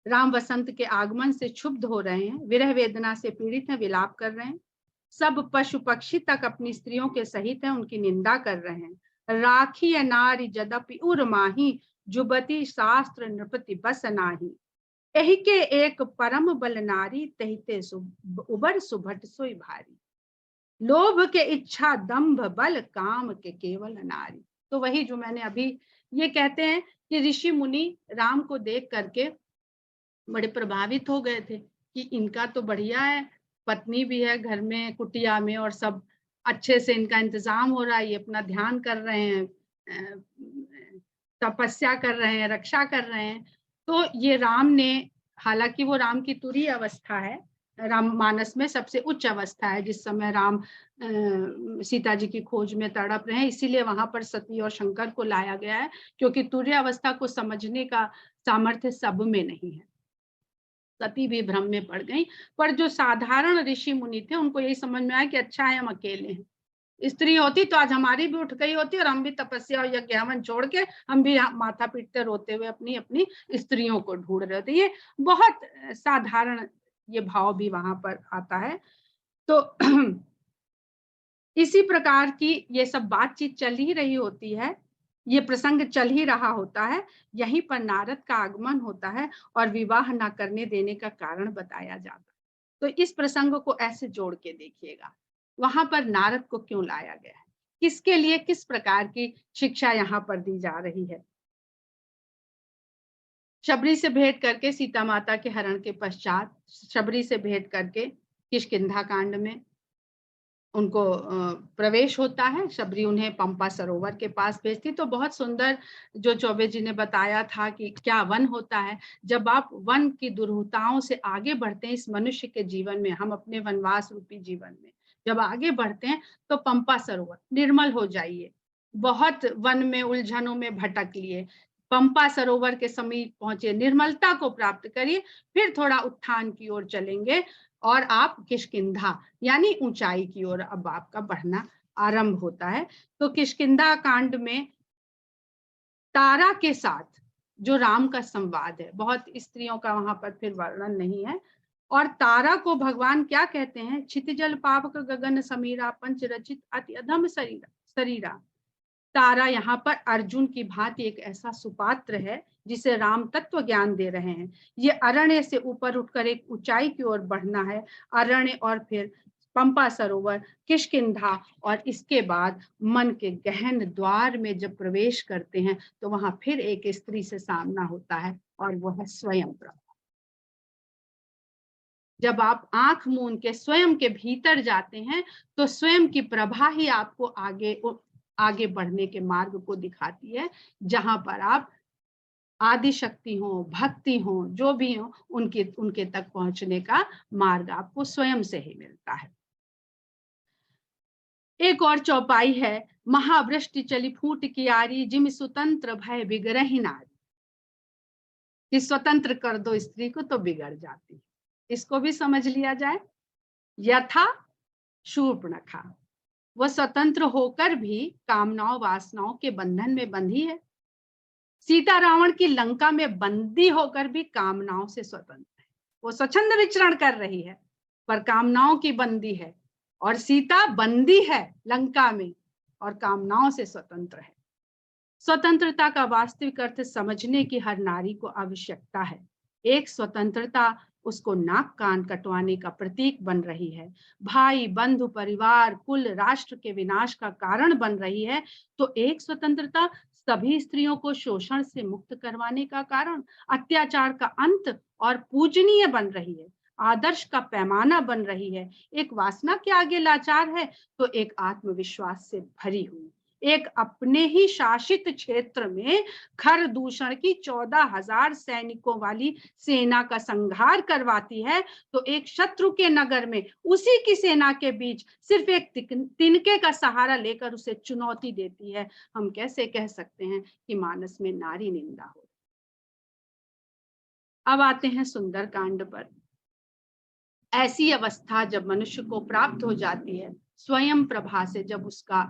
राम वसंत के आगमन से क्षुब्ध हो रहे हैं, विरह वेदना से पीड़ित हैं, विलाप कर रहे हैं। सब पशु पक्षी तक अपनी स्त्रियों के सहित हैं, उनकी निंदा कर रहे हैं। राखी नारी जदपि उर माही, जुबती शास्त्र नृपति बस नाही। एहि के एक परम बल नारी, तहिते उबर सुभट सोई भारी। लोभ के इच्छा दंभ बल, काम के केवल नारी। तो वही जो मैंने अभी, ये कहते हैं कि ऋषि मुनि राम को देख करके बड़े प्रभावित हो गए थे कि इनका तो बढ़िया है, पत्नी भी है घर में कुटिया में और सब अच्छे से इनका इंतजाम हो रहा है, ये अपना ध्यान कर रहे हैं, तपस्या कर रहे हैं, रक्षा कर रहे हैं। तो ये राम ने, हालांकि वो राम की तुरीय अवस्था है, राममानस में सबसे उच्च अवस्था है जिस समय राम सीता जी की खोज में तड़प रहे हैं, इसीलिए वहां पर सती और शंकर को लाया गया है, क्योंकि तुरीय अवस्था को समझने का सामर्थ्य सब में नहीं है। सती भी भ्रम में पड़ गई, पर जो साधारण ऋषि मुनि थे उनको यही समझ में आया कि अच्छा है हम अकेले हैं, स्त्री होती तो आज हमारी भी उठ गई होती और हम भी तपस्या और यज्ञ हवन छोड़ के हम भी माथा पीटते रोते हुए अपनी अपनी स्त्रियों को ढूंढ रहे थे। ये बहुत साधारण ये भाव भी वहां पर आता है। तो इसी प्रकार की ये सब बातचीत चल ही रही होती है, ये प्रसंग चल ही रहा होता है, यहीं पर नारद का आगमन होता है और विवाह ना करने देने का कारण बताया जाता है। तो इस प्रसंग को ऐसे जोड़ के देखिएगा, वहां पर नारद को क्यों लाया गया है, किसके लिए किस प्रकार की शिक्षा यहाँ पर दी जा रही है। शबरी से भेंट करके सीता माता के हरण के पश्चात शबरी से भेंट करके किष्किंधा कांड में उनको प्रवेश होता है। शबरी उन्हें पंपा सरोवर के पास भेजती। तो बहुत सुंदर जो चौबे जी ने बताया था कि क्या वन होता है। जब आप वन की दुर्हुताओं से आगे बढ़ते हैं इस मनुष्य के जीवन में, हम अपने वनवास रूपी जीवन में जब आगे बढ़ते हैं तो पंपा सरोवर निर्मल हो जाइए। बहुत वन में उलझनों में भटक लिए, पंपा सरोवर के समीप पहुंचे, निर्मलता को प्राप्त करिए, फिर थोड़ा उत्थान की ओर चलेंगे और आप किष्किंधा यानी ऊंचाई की ओर अब आपका बढ़ना आरंभ होता है। तो किष्किंधा कांड में तारा के साथ जो राम का संवाद है, बहुत स्त्रियों का वहां पर फिर वर्णन नहीं है। और तारा को भगवान क्या कहते हैं, क्षितिजल पावक गगन समीरा पंच रचित अति अधम शरीरा। तारा यहाँ पर अर्जुन की भांति एक ऐसा सुपात्र है जिसे राम तत्व ज्ञान दे रहे हैं। ये अरण्य से ऊपर उठकर एक ऊंचाई की ओर बढ़ना है, अरण्य और फिर पंपा सरोवर, किष्किंधा, और इसके बाद मन के गहन द्वार में जब प्रवेश करते हैं तो वहां फिर एक स्त्री से सामना होता है और वो है स्वयं प्रभा। जब आप आंख मूंद के स्वयं के भीतर जाते हैं तो स्वयं की प्रभा ही आपको आगे बढ़ने के मार्ग को दिखाती है, जहां पर आप आदि शक्ति हो, भक्ति हो, जो भी हो, उनके तक पहुंचने का मार्ग आपको स्वयं से ही मिलता है। एक और चौपाई है, महावृष्टि चली फूट कियारी जिम स्वतंत्र भय बिगड़हि नारी। कि स्वतंत्र कर दो स्त्री को तो बिगड़ जाती है। इसको भी समझ लिया जाए। यथा शूर्पणखा, वह स्वतंत्र होकर भी कामनाओं वासनाओं के बंधन में बंधी है। सीता रावण की लंका में बंदी होकर भी कामनाओं से स्वतंत्र है। वो स्वच्छंद विचरण कर रही है पर कामनाओं की बंदी है, और सीता बंदी है लंका में और कामनाओं से स्वतंत्र है। स्वतंत्रता का वास्तविक अर्थ समझने की हर नारी को आवश्यकता है। एक स्वतंत्रता उसको नाक कान कटवाने का प्रतीक बन रही है, भाई बंधु परिवार कुल राष्ट्र के विनाश का कारण बन रही है, तो एक स्वतंत्रता सभी स्त्रियों को शोषण से मुक्त करवाने का कारण, अत्याचार का अंत और पूजनीय बन रही है, आदर्श का पैमाना बन रही है। एक वासना के आगे लाचार है तो एक आत्मविश्वास से भरी हुई, एक अपने ही शासित क्षेत्र में खर दूषण की 14,000 सैनिकों वाली सेना का संहार करवाती है, तो एक शत्रु के नगर में उसी की सेना के बीच सिर्फ एक तिनके का सहारा लेकर उसे चुनौती देती है। हम कैसे कह सकते हैं कि मानस में नारी निंदा हो। अब आते हैं सुंदर कांड पर। ऐसी अवस्था जब मनुष्य को प्राप्त हो जाती है, स्वयं प्रभा से जब उसका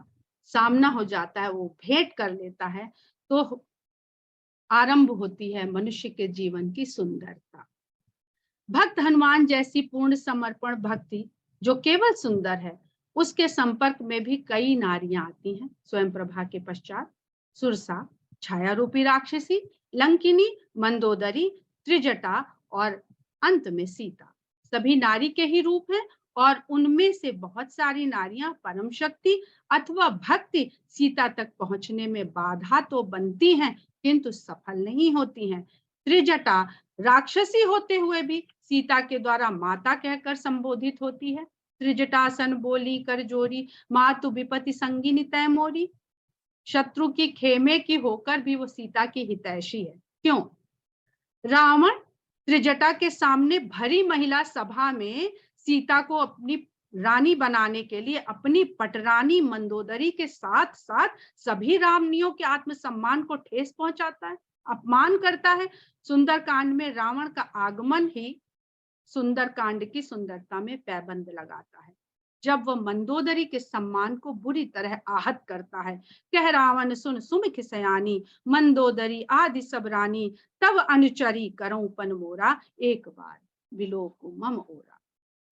सामना हो जाता है, वो भेंट कर लेता है, तो आरंभ होती है मनुष्य के जीवन की सुंदरता। भक्त हनुमान जैसी पूर्ण समर्पण भक्ति जो केवल सुंदर है, उसके संपर्क में भी कई नारियां आती हैं। स्वयं प्रभा के पश्चात सुरसा, छाया रूपी राक्षसी, लंकिनी, मंदोदरी, त्रिजटा और अंत में सीता, सभी नारी के ही रूप हैं। और उनमें से बहुत सारी नारियां परम शक्ति अथवा भक्ति सीता तक पहुंचने में बाधा तो बनती हैं किंतु सफल नहीं होती हैं। त्रिजटा राक्षसी होते हुए भी सीता के द्वारा माता कहकर संबोधित होती है। त्रिजटासन बोली कर जोरी, मातु विपति संगिनी तय मोरी। शत्रु की खेमे की होकर भी वो सीता की हितैषी है। क्यों? रावण त्रिजटा के सामने भरी महिला सभा में सीता को अपनी रानी बनाने के लिए अपनी पटरानी मंदोदरी के साथ साथ सभी रामनियों के आत्मसम्मान को ठेस पहुंचाता है, अपमान करता है। सुंदर कांड में रावण का आगमन ही सुंदर कांड की सुंदरता में पैबंद लगाता है, जब वह मंदोदरी के सम्मान को बुरी तरह आहत करता है। कह रावण सुन सुमिख सयानी, मंदोदरी आदि सब रानी, तब अनुचरी करऊं पन मोरा, एक बार विलोक मम ओरा।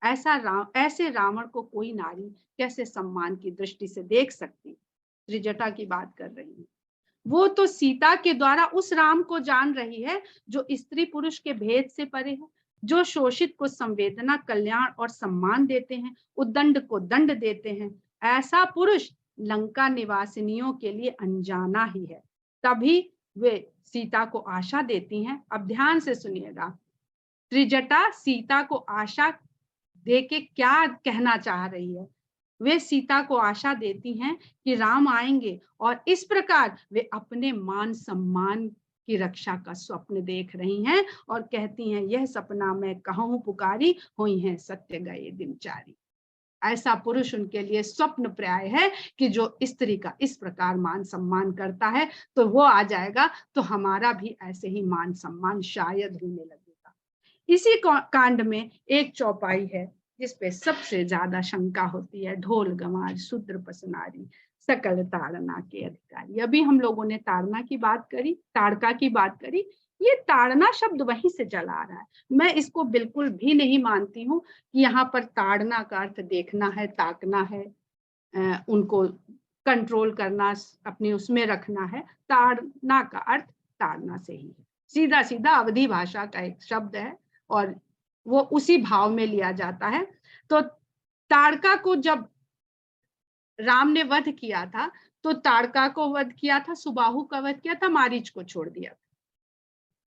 ऐसे रावण को कोई नारी कैसे सम्मान की दृष्टि से देख सकती। त्रिजटा की बात कर रही हूँ। वो तो सीता के द्वारा उस राम को जान रही है जो स्त्री पुरुष के भेद से परे है, जो शोषित को संवेदना, कल्याण और सम्मान देते हैं, उद्दंड को दंड देते हैं। ऐसा पुरुष लंका निवासिनियों के लिए अनजाना ही है। तभी वे सीता को आशा देती हैं। अब ध्यान से सुनिएगा, त्रिजटा सीता को आशा देके क्या कहना चाह रही है। वे सीता को आशा देती हैं कि राम आएंगे और इस प्रकार वे अपने मान सम्मान की रक्षा का स्वप्न देख रही हैं और कहती हैं, यह सपना मैं कहूं पुकारी, हुई है सत्य गए दिनचारी। ऐसा पुरुष उनके लिए स्वप्न प्राय है कि जो स्त्री का इस प्रकार मान सम्मान करता है तो वो आ जाएगा तो हमारा भी ऐसे ही मान सम्मान शायद होने लगेगा। इसी कांड में एक चौपाई है जिसपे सबसे ज्यादा शंका होती है, ढोल गंवार शूद्र पसनारी सकल ताड़ना के अधिकारी। अभी हम लोगों ने ताड़ना की बात करी, ताड़का की बात करी। ये ताड़ना शब्द वहीं से चला आ रहा है। मैं इसको बिल्कुल भी नहीं मानती हूँ कि यहाँ पर ताड़ना का अर्थ देखना है, ताकना है, उनको कंट्रोल करना, अपने उसमें रखना है। ताड़ना का अर्थ ताड़ना से ही है, सीधा सीधा अवधी भाषा का एक शब्द है और वो उसी भाव में लिया जाता है। तो ताड़का को जब राम ने वध किया था तो ताड़का को वध किया था, सुबाहु का वध किया था, मारीच को छोड़ दिया था।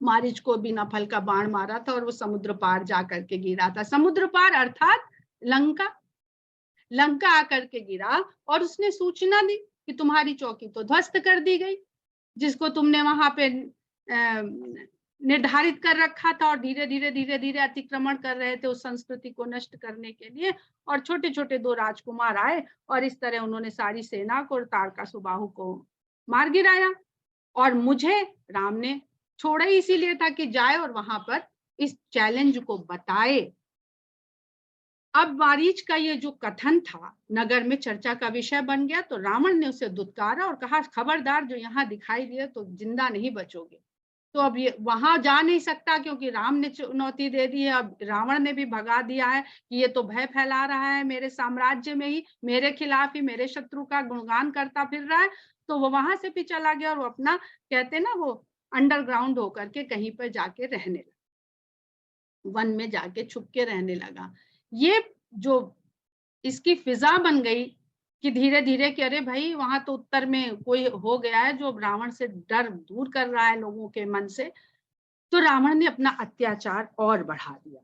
मारीच को बिना फल का बाण मारा था और वो समुद्र पार जा करके गिरा था। समुद्र पार अर्थात लंका। लंका आकर के गिरा और उसने सूचना दी कि तुम्हारी चौकी तो ध्वस्त कर दी गई, जिसको तुमने वहां पे निर्धारित कर रखा था और धीरे धीरे अतिक्रमण कर रहे थे उस संस्कृति को नष्ट करने के लिए। और छोटे छोटे दो राजकुमार आए और इस तरह उन्होंने सारी सेना को, ताड़का सुबाहु को मार गिराया। और मुझे राम ने छोड़ा ही इसीलिए था कि जाए और वहां पर इस चैलेंज को बताए। अब मारीच का ये जो कथन था नगर में चर्चा का विषय बन गया, तो रावण ने उसे दुत्कारा और कहा, खबरदार जो यहाँ दिखाई दिए तो जिंदा नहीं बचोगे। तो अब ये वहां जा नहीं सकता क्योंकि राम ने चुनौती दे दी है। अब रावण ने भी भगा दिया है कि ये तो भय फैला रहा है मेरे साम्राज्य में ही, मेरे खिलाफ ही, मेरे शत्रु का गुणगान करता फिर रहा है। तो वो वहां से भी चला गया और वो अपना, कहते ना, वो अंडरग्राउंड होकर के कहीं पर जाके रहने लगा, वन में जाके छुप के रहने लगा। ये जो इसकी फिजा बन गई कि धीरे धीरे कि अरे भाई वहां तो उत्तर में कोई हो गया है जो रावण से डर दूर कर रहा है लोगों के मन से, तो रावण ने अपना अत्याचार और बढ़ा दिया।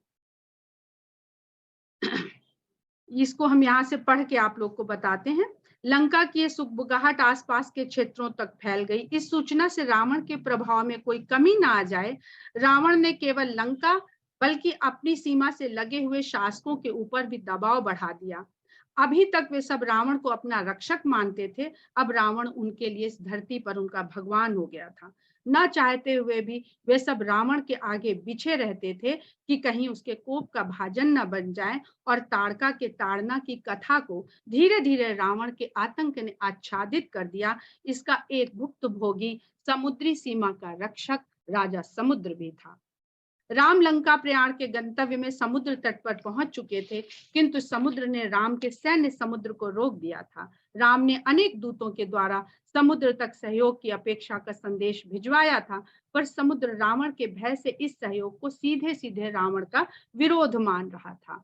इसको हम यहाँ से पढ़ के आप लोग को बताते हैं। लंका की ये सुगबुगाहट आसपास के क्षेत्रों तक फैल गई। इस सूचना से रावण के प्रभाव में कोई कमी ना आ जाए, रावण ने केवल लंका बल्कि अपनी सीमा से लगे हुए शासकों के ऊपर भी दबाव बढ़ा दिया। अभी तक वे सब रावण को अपना रक्षक मानते थे, अब रावण उनके लिए इस धरती पर उनका भगवान हो गया था। न चाहते हुए भी वे सब रावण के आगे पीछे रहते थे कि कहीं उसके कोप का भाजन न बन जाए। और ताड़का के ताड़ना की कथा को धीरे धीरे रावण के आतंक ने आच्छादित कर दिया। इसका एक भुक्तभोगी समुद्री सीमा का रक्षक राजा समुद्र भी था। राम लंका प्रयाण के गंतव्य में समुद्र तट पर पहुंच चुके थे, किंतु समुद्र ने राम के सैन्य समुद्र को रोक दिया था। राम ने अनेक दूतों के द्वारा समुद्र तक सहयोग की अपेक्षा का संदेश भिजवाया था, पर समुद्र रावण के भय से इस सहयोग को सीधे सीधे रावण का विरोध मान रहा था।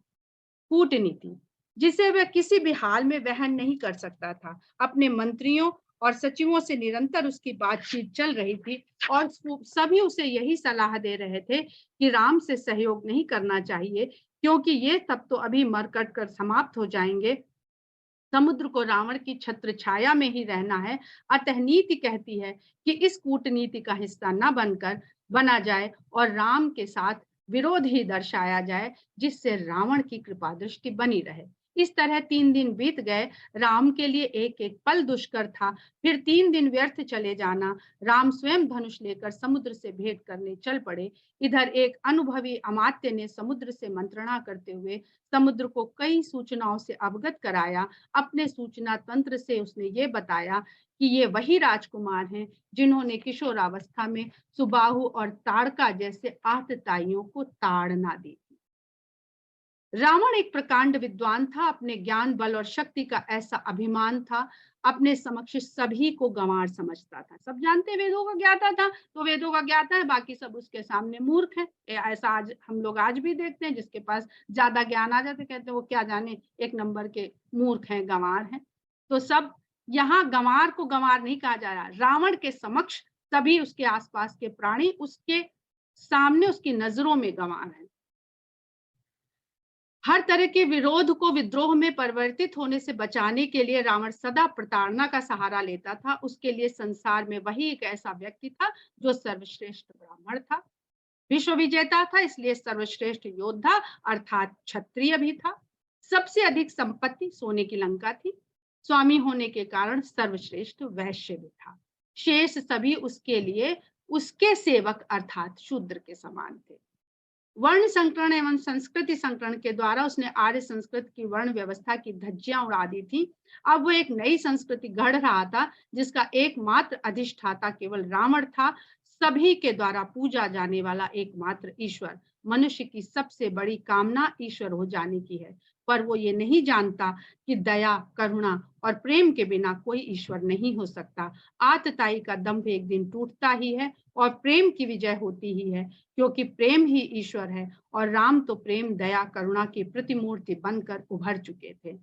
कूटनीति, जिसे वह किसी भी हाल में वहन नहीं कर सकता था। अपने मंत्रियों और सचिवों से निरंतर उसकी बातचीत चल रही थी और सभी उसे यही सलाह दे रहे थे कि राम से सहयोग नहीं करना चाहिए क्योंकि ये तब तो अभी मर कट कर समाप्त हो जाएंगे। समुद्र को रावण की छत्र छाया में ही रहना है। अतः नीति कहती है कि इस कूटनीति का हिस्सा न बनकर बना जाए और राम के साथ विरोध ही दर्शाया जाए, जिससे रावण की कृपा दृष्टि बनी रहे। इस तरह 3 दिन बीत गए। राम के लिए एक एक पल दुष्कर था। फिर 3 दिन व्यर्थ चले जाना। राम स्वयं धनुष लेकर समुद्र से भेंट करने चल पड़े। इधर एक अनुभवी अमात्य ने समुद्र से मंत्रणा करते हुए समुद्र को कई सूचनाओं से अवगत कराया। अपने सूचना तंत्र से उसने ये बताया कि ये वही राजकुमार हैं जिन्होंने किशोरावस्था में सुबाहु और ताड़का जैसे आतताइयों को ताड़ना दी थी। रावण एक प्रकांड विद्वान था, अपने ज्ञान बल और शक्ति का ऐसा अभिमान था, अपने समक्ष सभी को गंवार समझता था। सब जानते वेदों का ज्ञाता था, तो वेदों का ज्ञाता है, बाकी सब उसके सामने मूर्ख है। ऐसा आज हम लोग आज भी देखते हैं, जिसके पास ज्यादा ज्ञान आ जाते कहते हैं वो क्या जाने, एक नंबर के मूर्ख हैं, गंवार हैं। तो सब यहाँ गंवार को गंवार नहीं कहा जा रहा, रावण के समक्ष सभी उसके आसपास के प्राणी उसके सामने उसकी नजरों में गंवार हैं। हर तरह के विरोध को विद्रोह में परिवर्तित होने से बचाने के लिए रावण सदा प्रताड़ना का सहारा लेता था। उसके लिए संसार में वही एक ऐसा व्यक्ति था जो सर्वश्रेष्ठ ब्राह्मण था, विश्व विजेता था, इसलिए सर्वश्रेष्ठ योद्धा अर्थात क्षत्रिय भी था। सबसे अधिक संपत्ति सोने की लंका थी, स्वामी होने के कारण सर्वश्रेष्ठ वैश्य भी था। शेष सभी उसके लिए उसके सेवक अर्थात शूद्र के समान थे। वर्ण संकरण एवं संस्कृति संकरण के द्वारा उसने आर्य संस्कृत की वर्ण व्यवस्था की धज्जियां उड़ा दी थी। अब वो एक नई संस्कृति गढ़ रहा था जिसका एकमात्र अधिष्ठाता केवल रावण था, सभी के द्वारा पूजा जाने वाला एकमात्र ईश्वर। मनुष्य की सबसे बड़ी कामना ईश्वर हो जाने की है, पर वो ये नहीं जानता कि दया, करुणा और प्रेम के बिना कोई ईश्वर नहीं हो सकता। आतताई का दंभ एक दिन टूटता ही है और प्रेम की विजय होती ही है, क्योंकि प्रेम ही ईश्वर है और राम तो प्रेम, दया, करुणा की प्रतिमूर्ति बनकर उभर चुके थे।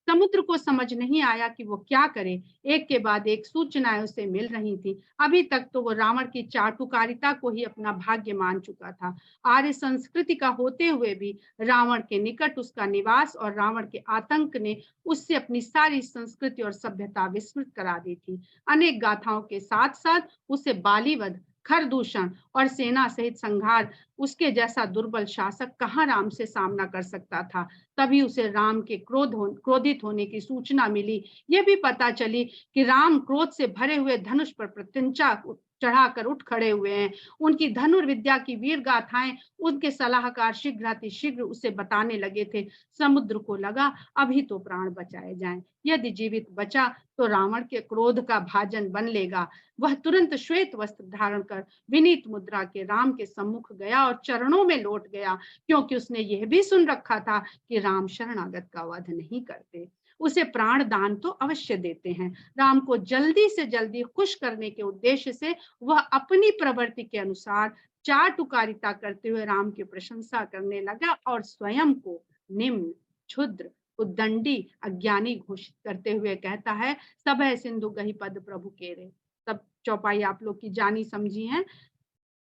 समुद्र को समझ नहीं आया कि वो क्या करे, एक के बाद एक सूचनाएं उसे मिल रही थी। अभी तक तो वो रावण की चाटुकारिता को ही अपना भाग्य मान चुका था। आर्य संस्कृति का होते हुए भी रावण के निकट उसका निवास और रावण के आतंक ने उससे अपनी सारी संस्कृति और सभ्यता विस्मृत करा दी थी। अनेक गाथाओं के साथ साथ उसे बालीवध, खरदूषण और सेना सहित संहार, उसके जैसा दुर्बल शासक कहाँ राम से सामना कर सकता था। तभी उसे राम के क्रोधित होने की सूचना मिली। यह भी पता चली कि राम क्रोध से भरे हुए धनुष पर प्रत्यंचा चढ़ाकर उठ खड़े हुए हैं। उनकी धनुर्विद्या की वीर गाथाएं उनके सलाहकार शीघ्र उसे बताने लगे थे। समुद्र को लगा अभी तो प्राण बचाए जाएं, यदि जीवित बचा तो रावण के क्रोध का भाजन बन लेगा। वह तुरंत श्वेत वस्त्र धारण कर विनीत मुद्रा के राम के सम्मुख गया और चरणों में लौट गया, क्योंकि उसने यह भी सुन रखा था कि राम शरणागत का वध नहीं करते, उसे प्राण दान तो अवश्य देते हैं। राम को जल्दी से जल्दी खुश करने के उद्देश्य से वह अपनी प्रवृत्ति के अनुसार चाटुकारिता करते हुए राम की प्रशंसा करने लगा और स्वयं को निम्न, क्षुद्र, उद्दंडी, अज्ञानी घोषित करते हुए कहता है, सब है सिंधु गही पद प्रभु केरे। सब चौपाई आप लोग की जानी समझी है।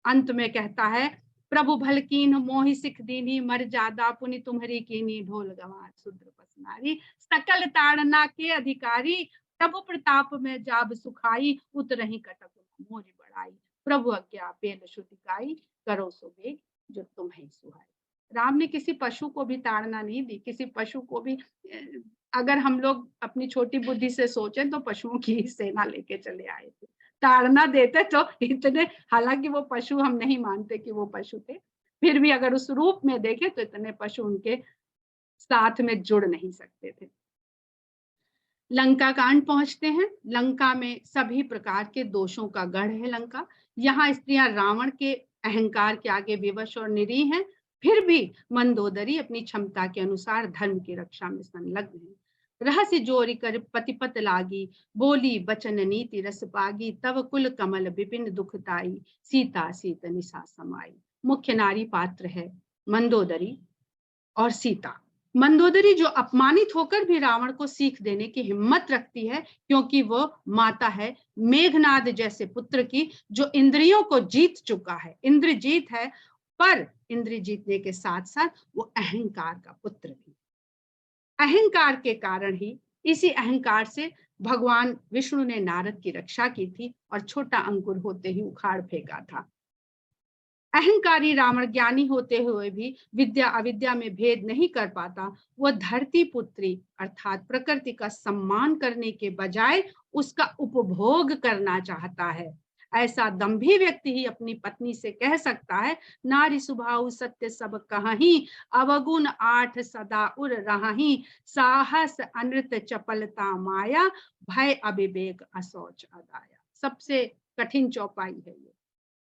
अंत में कहता है, प्रभु भल कीन मोहि सिख दीनी, मर जादा पुनि तुम्हारी कीनी, ढोल गवार शूद्र पसनारी, सकल ताड़ना के अधिकारी, प्रभु प्रताप में जाब सुखाई, उतरही कटक मोरी बढ़ाई, प्रभु आज्ञा पेल श्रुतिकाई, करो सो बेग जो तुम्हें सुहाई। राम ने किसी पशु को भी ताड़ना नहीं दी, किसी पशु को भी। अगर हम लोग अपनी छोटी बुद्धि से सोचें तो पशुओं की सेना लेके चले आए थे, ताड़ना देते तो इतने, हालांकि वो पशु हम नहीं मानते कि वो पशु थे, फिर भी अगर उस रूप में देखें तो इतने पशु उनके साथ में जुड़ नहीं सकते थे। लंका कांड पहुंचते हैं। लंका में सभी प्रकार के दोषों का गढ़ है लंका। यहाँ स्त्रियां रावण के अहंकार के आगे विवश और निरीह हैं, फिर भी मंदोदरी अपनी क्षमता के अनुसार धर्म की रक्षा में संलग्न है। रहस्य जोरी कर पतिपत लागी, बोली बचन नीति रस पागी, तव कुल कमल विपिन दुखताई, सीता सीत निशा समाई। मुख्य नारी पात्र है मंदोदरी और सीता। मंदोदरी जो अपमानित होकर भी रावण को सीख देने की हिम्मत रखती है, क्योंकि वो माता है मेघनाद जैसे पुत्र की, जो इंद्रियों को जीत चुका है, इंद्रजीत है, पर इंद्र जीतने के साथ साथ वो अहंकार का पुत्र भी। अहंकार के कारण ही, इसी अहंकार से भगवान विष्णु ने नारद की रक्षा की थी और छोटा अंकुर होते ही उखाड़ फेंका था। अहंकारी रावण ज्ञानी होते हुए भी विद्या अविद्या में भेद नहीं कर पाता। वह धरती पुत्री अर्थात प्रकृति का सम्मान करने के बजाय उसका उपभोग करना चाहता है। ऐसा दंभी व्यक्ति ही अपनी पत्नी से कह सकता है, नारी स्वभाव सत्य सब कहाही, अवगुण आठ सदा उर रहाही, साहस अनृत चपलता माया, भय अविवेक असौच अदाया। सबसे कठिन चौपाई है ये।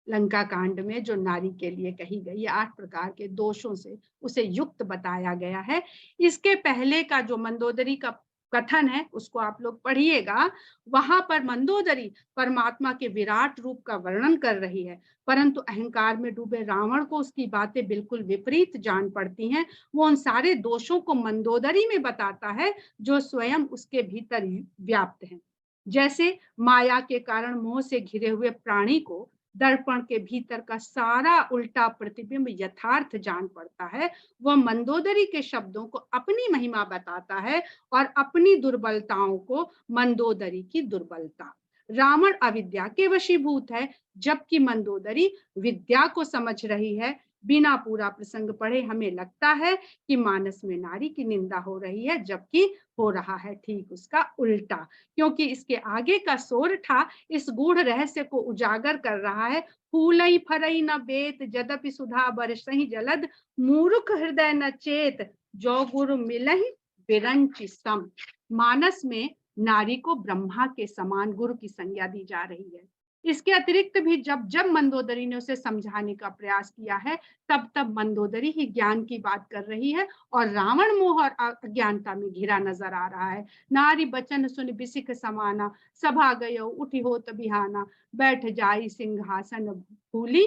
लंका कांड में जो नारी के लिए कही गई, 8 प्रकार के दोषों से उसे युक्त बताया गया है। इसके पहले का जो मंदोदरी का कथन है उसको आप लोग पढ़िएगा। वहां पर मंदोदरी परमात्मा के विराट रूप का वर्णन कर रही है, परंतु अहंकार में डूबे रावण को उसकी बातें बिल्कुल विपरीत जान पड़ती हैं। वो उन सारे दोषों को मंदोदरी में बताता है जो स्वयं उसके भीतर व्याप्त हैं। जैसे माया के कारण मोह से घिरे हुए प्राणी को दर्पण के भीतर का सारा उल्टा प्रतिबिंब यथार्थ जान पड़ता है, वह मंदोदरी के शब्दों को अपनी महिमा बताता है और अपनी दुर्बलताओं को मंदोदरी की दुर्बलता। रावण अविद्या के वशीभूत है, जबकि मंदोदरी विद्या को समझ रही है। बिना पूरा प्रसंग पढ़े हमें लगता है कि मानस में नारी की निंदा हो रही है, जबकि हो रहा है ठीक उसका उल्टा, क्योंकि इसके आगे का सोरठा इस गूढ़ रहस्य को उजागर कर रहा है। फूलई फरई न बेत जदपि सुधा बरसहि जलद, मूर्ख हृदय न चेत जो गुरु मिलहि बिरंचि सम। मानस में नारी को ब्रह्मा के समान गुरु की संज्ञा दी जा रही है। इसके अतिरिक्त भी जब जब मंदोदरी ने उसे समझाने का प्रयास किया है, तब तब मंदोदरी ही ज्ञान की बात कर रही है और रावण मोह और अज्ञानता में घिरा नजर आ रहा है। नारी बचन सुन बिसिक समाना, सभा गयो उठी होत बिहाना, बैठ जाई सिंहासन भूली,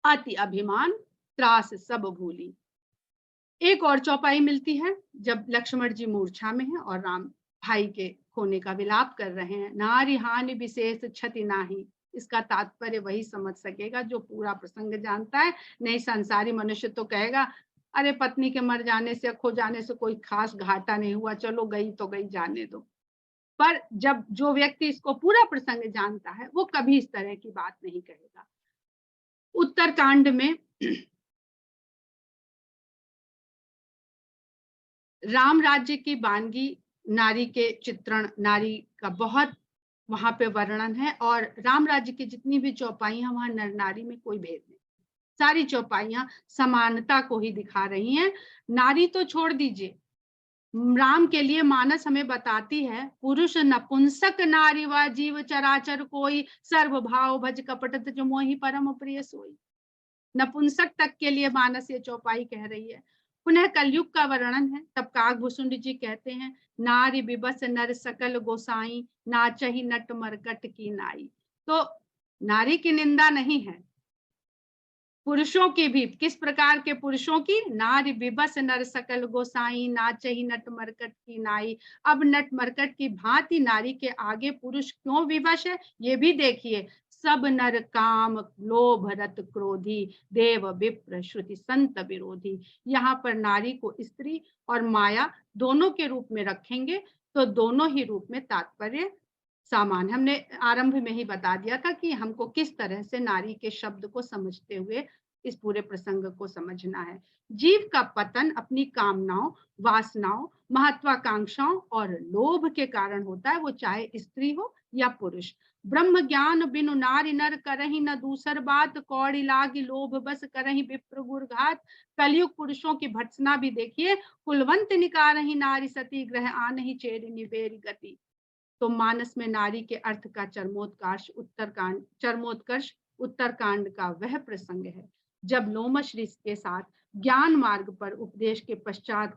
अति अभिमान त्रास सब भूली। एक और चौपाई मिलती है जब लक्ष्मण जी मूर्छा में हैं और राम भाई के खोने का विलाप कर रहे हैं। नारी हानि विशेष क्षति नाही, इसका तात्पर्य वही समझ सकेगा जो पूरा प्रसंग जानता है। नहीं संसारी मनुष्य तो कहेगा अरे पत्नी के मर जाने से खो जाने से कोई खास घाटा नहीं हुआ, चलो गई तो गई, जाने दो। पर जब जो व्यक्ति इसको पूरा प्रसंग जानता है वो कभी इस तरह की बात नहीं कहेगा। उत्तरकांड में राम राज्य की बानगी नारी के चित्रण, नारी का बहुत वहां पे वर्णन है और राम राज्य की जितनी भी चौपाइयां वहां नर नारी में कोई भेद नहीं, सारी चौपाइयां समानता को ही दिखा रही हैं। नारी तो छोड़ दीजिए, राम के लिए मानस हमें बताती है पुरुष नपुंसक नारी व जीव चराचर कोई, सर्व भाव भज कपट जो मोहि परम प्रिय सोई। नपुंसक तक के लिए मानस ये चौपाई कह रही है। पुनः कलयुग का वर्णन है, तब काकभूषुंड जी कहते हैं नारी विबस नर सकल गोसाई, नाचहि नट मरकट की नाई। तो नारी की निंदा नहीं है, पुरुषों की भी। किस प्रकार के पुरुषों की? नारी विबस नर सकल गोसाई, नाचहि नट मरकट की नाई। अब नट मरकट की भांति नारी के आगे पुरुष क्यों विवश है ये भी देखिए। सब नर काम लोभ रत क्रोधी, देव विप्र श्रुति संत विरोधी। यहाँ पर नारी को स्त्री और माया दोनों के रूप में रखेंगे तो दोनों ही रूप में तात्पर्य सामान। हमने आरंभ में ही बता दिया था कि हमको किस तरह से नारी के शब्द को समझते हुए इस पूरे प्रसंग को समझना है। जीव का पतन अपनी कामनाओं, वासनाओं, महत्वाकांक्षाओं और लोभ के कारण होता है, वो चाहे स्त्री हो या पुरुष। ब्रह्म ज्ञान बिनु नारी नर करहि न दूसर बात, कौड़ी लागी लोभ बस करहि विप्र गुरघात। कलयुग पुरुषों की भर्त्सना भी देखिए, कुलवंत निकारहि नारी सती, ग्रह आनहि चेरि निबेरि गति। तो मानस में नारी के अर्थ का चरमोत्कर्ष उत्तरकांड का वह प्रसंग है जब लोमश ऋषि के साथ ज्ञान मार्ग पर उपदेश के पश्चात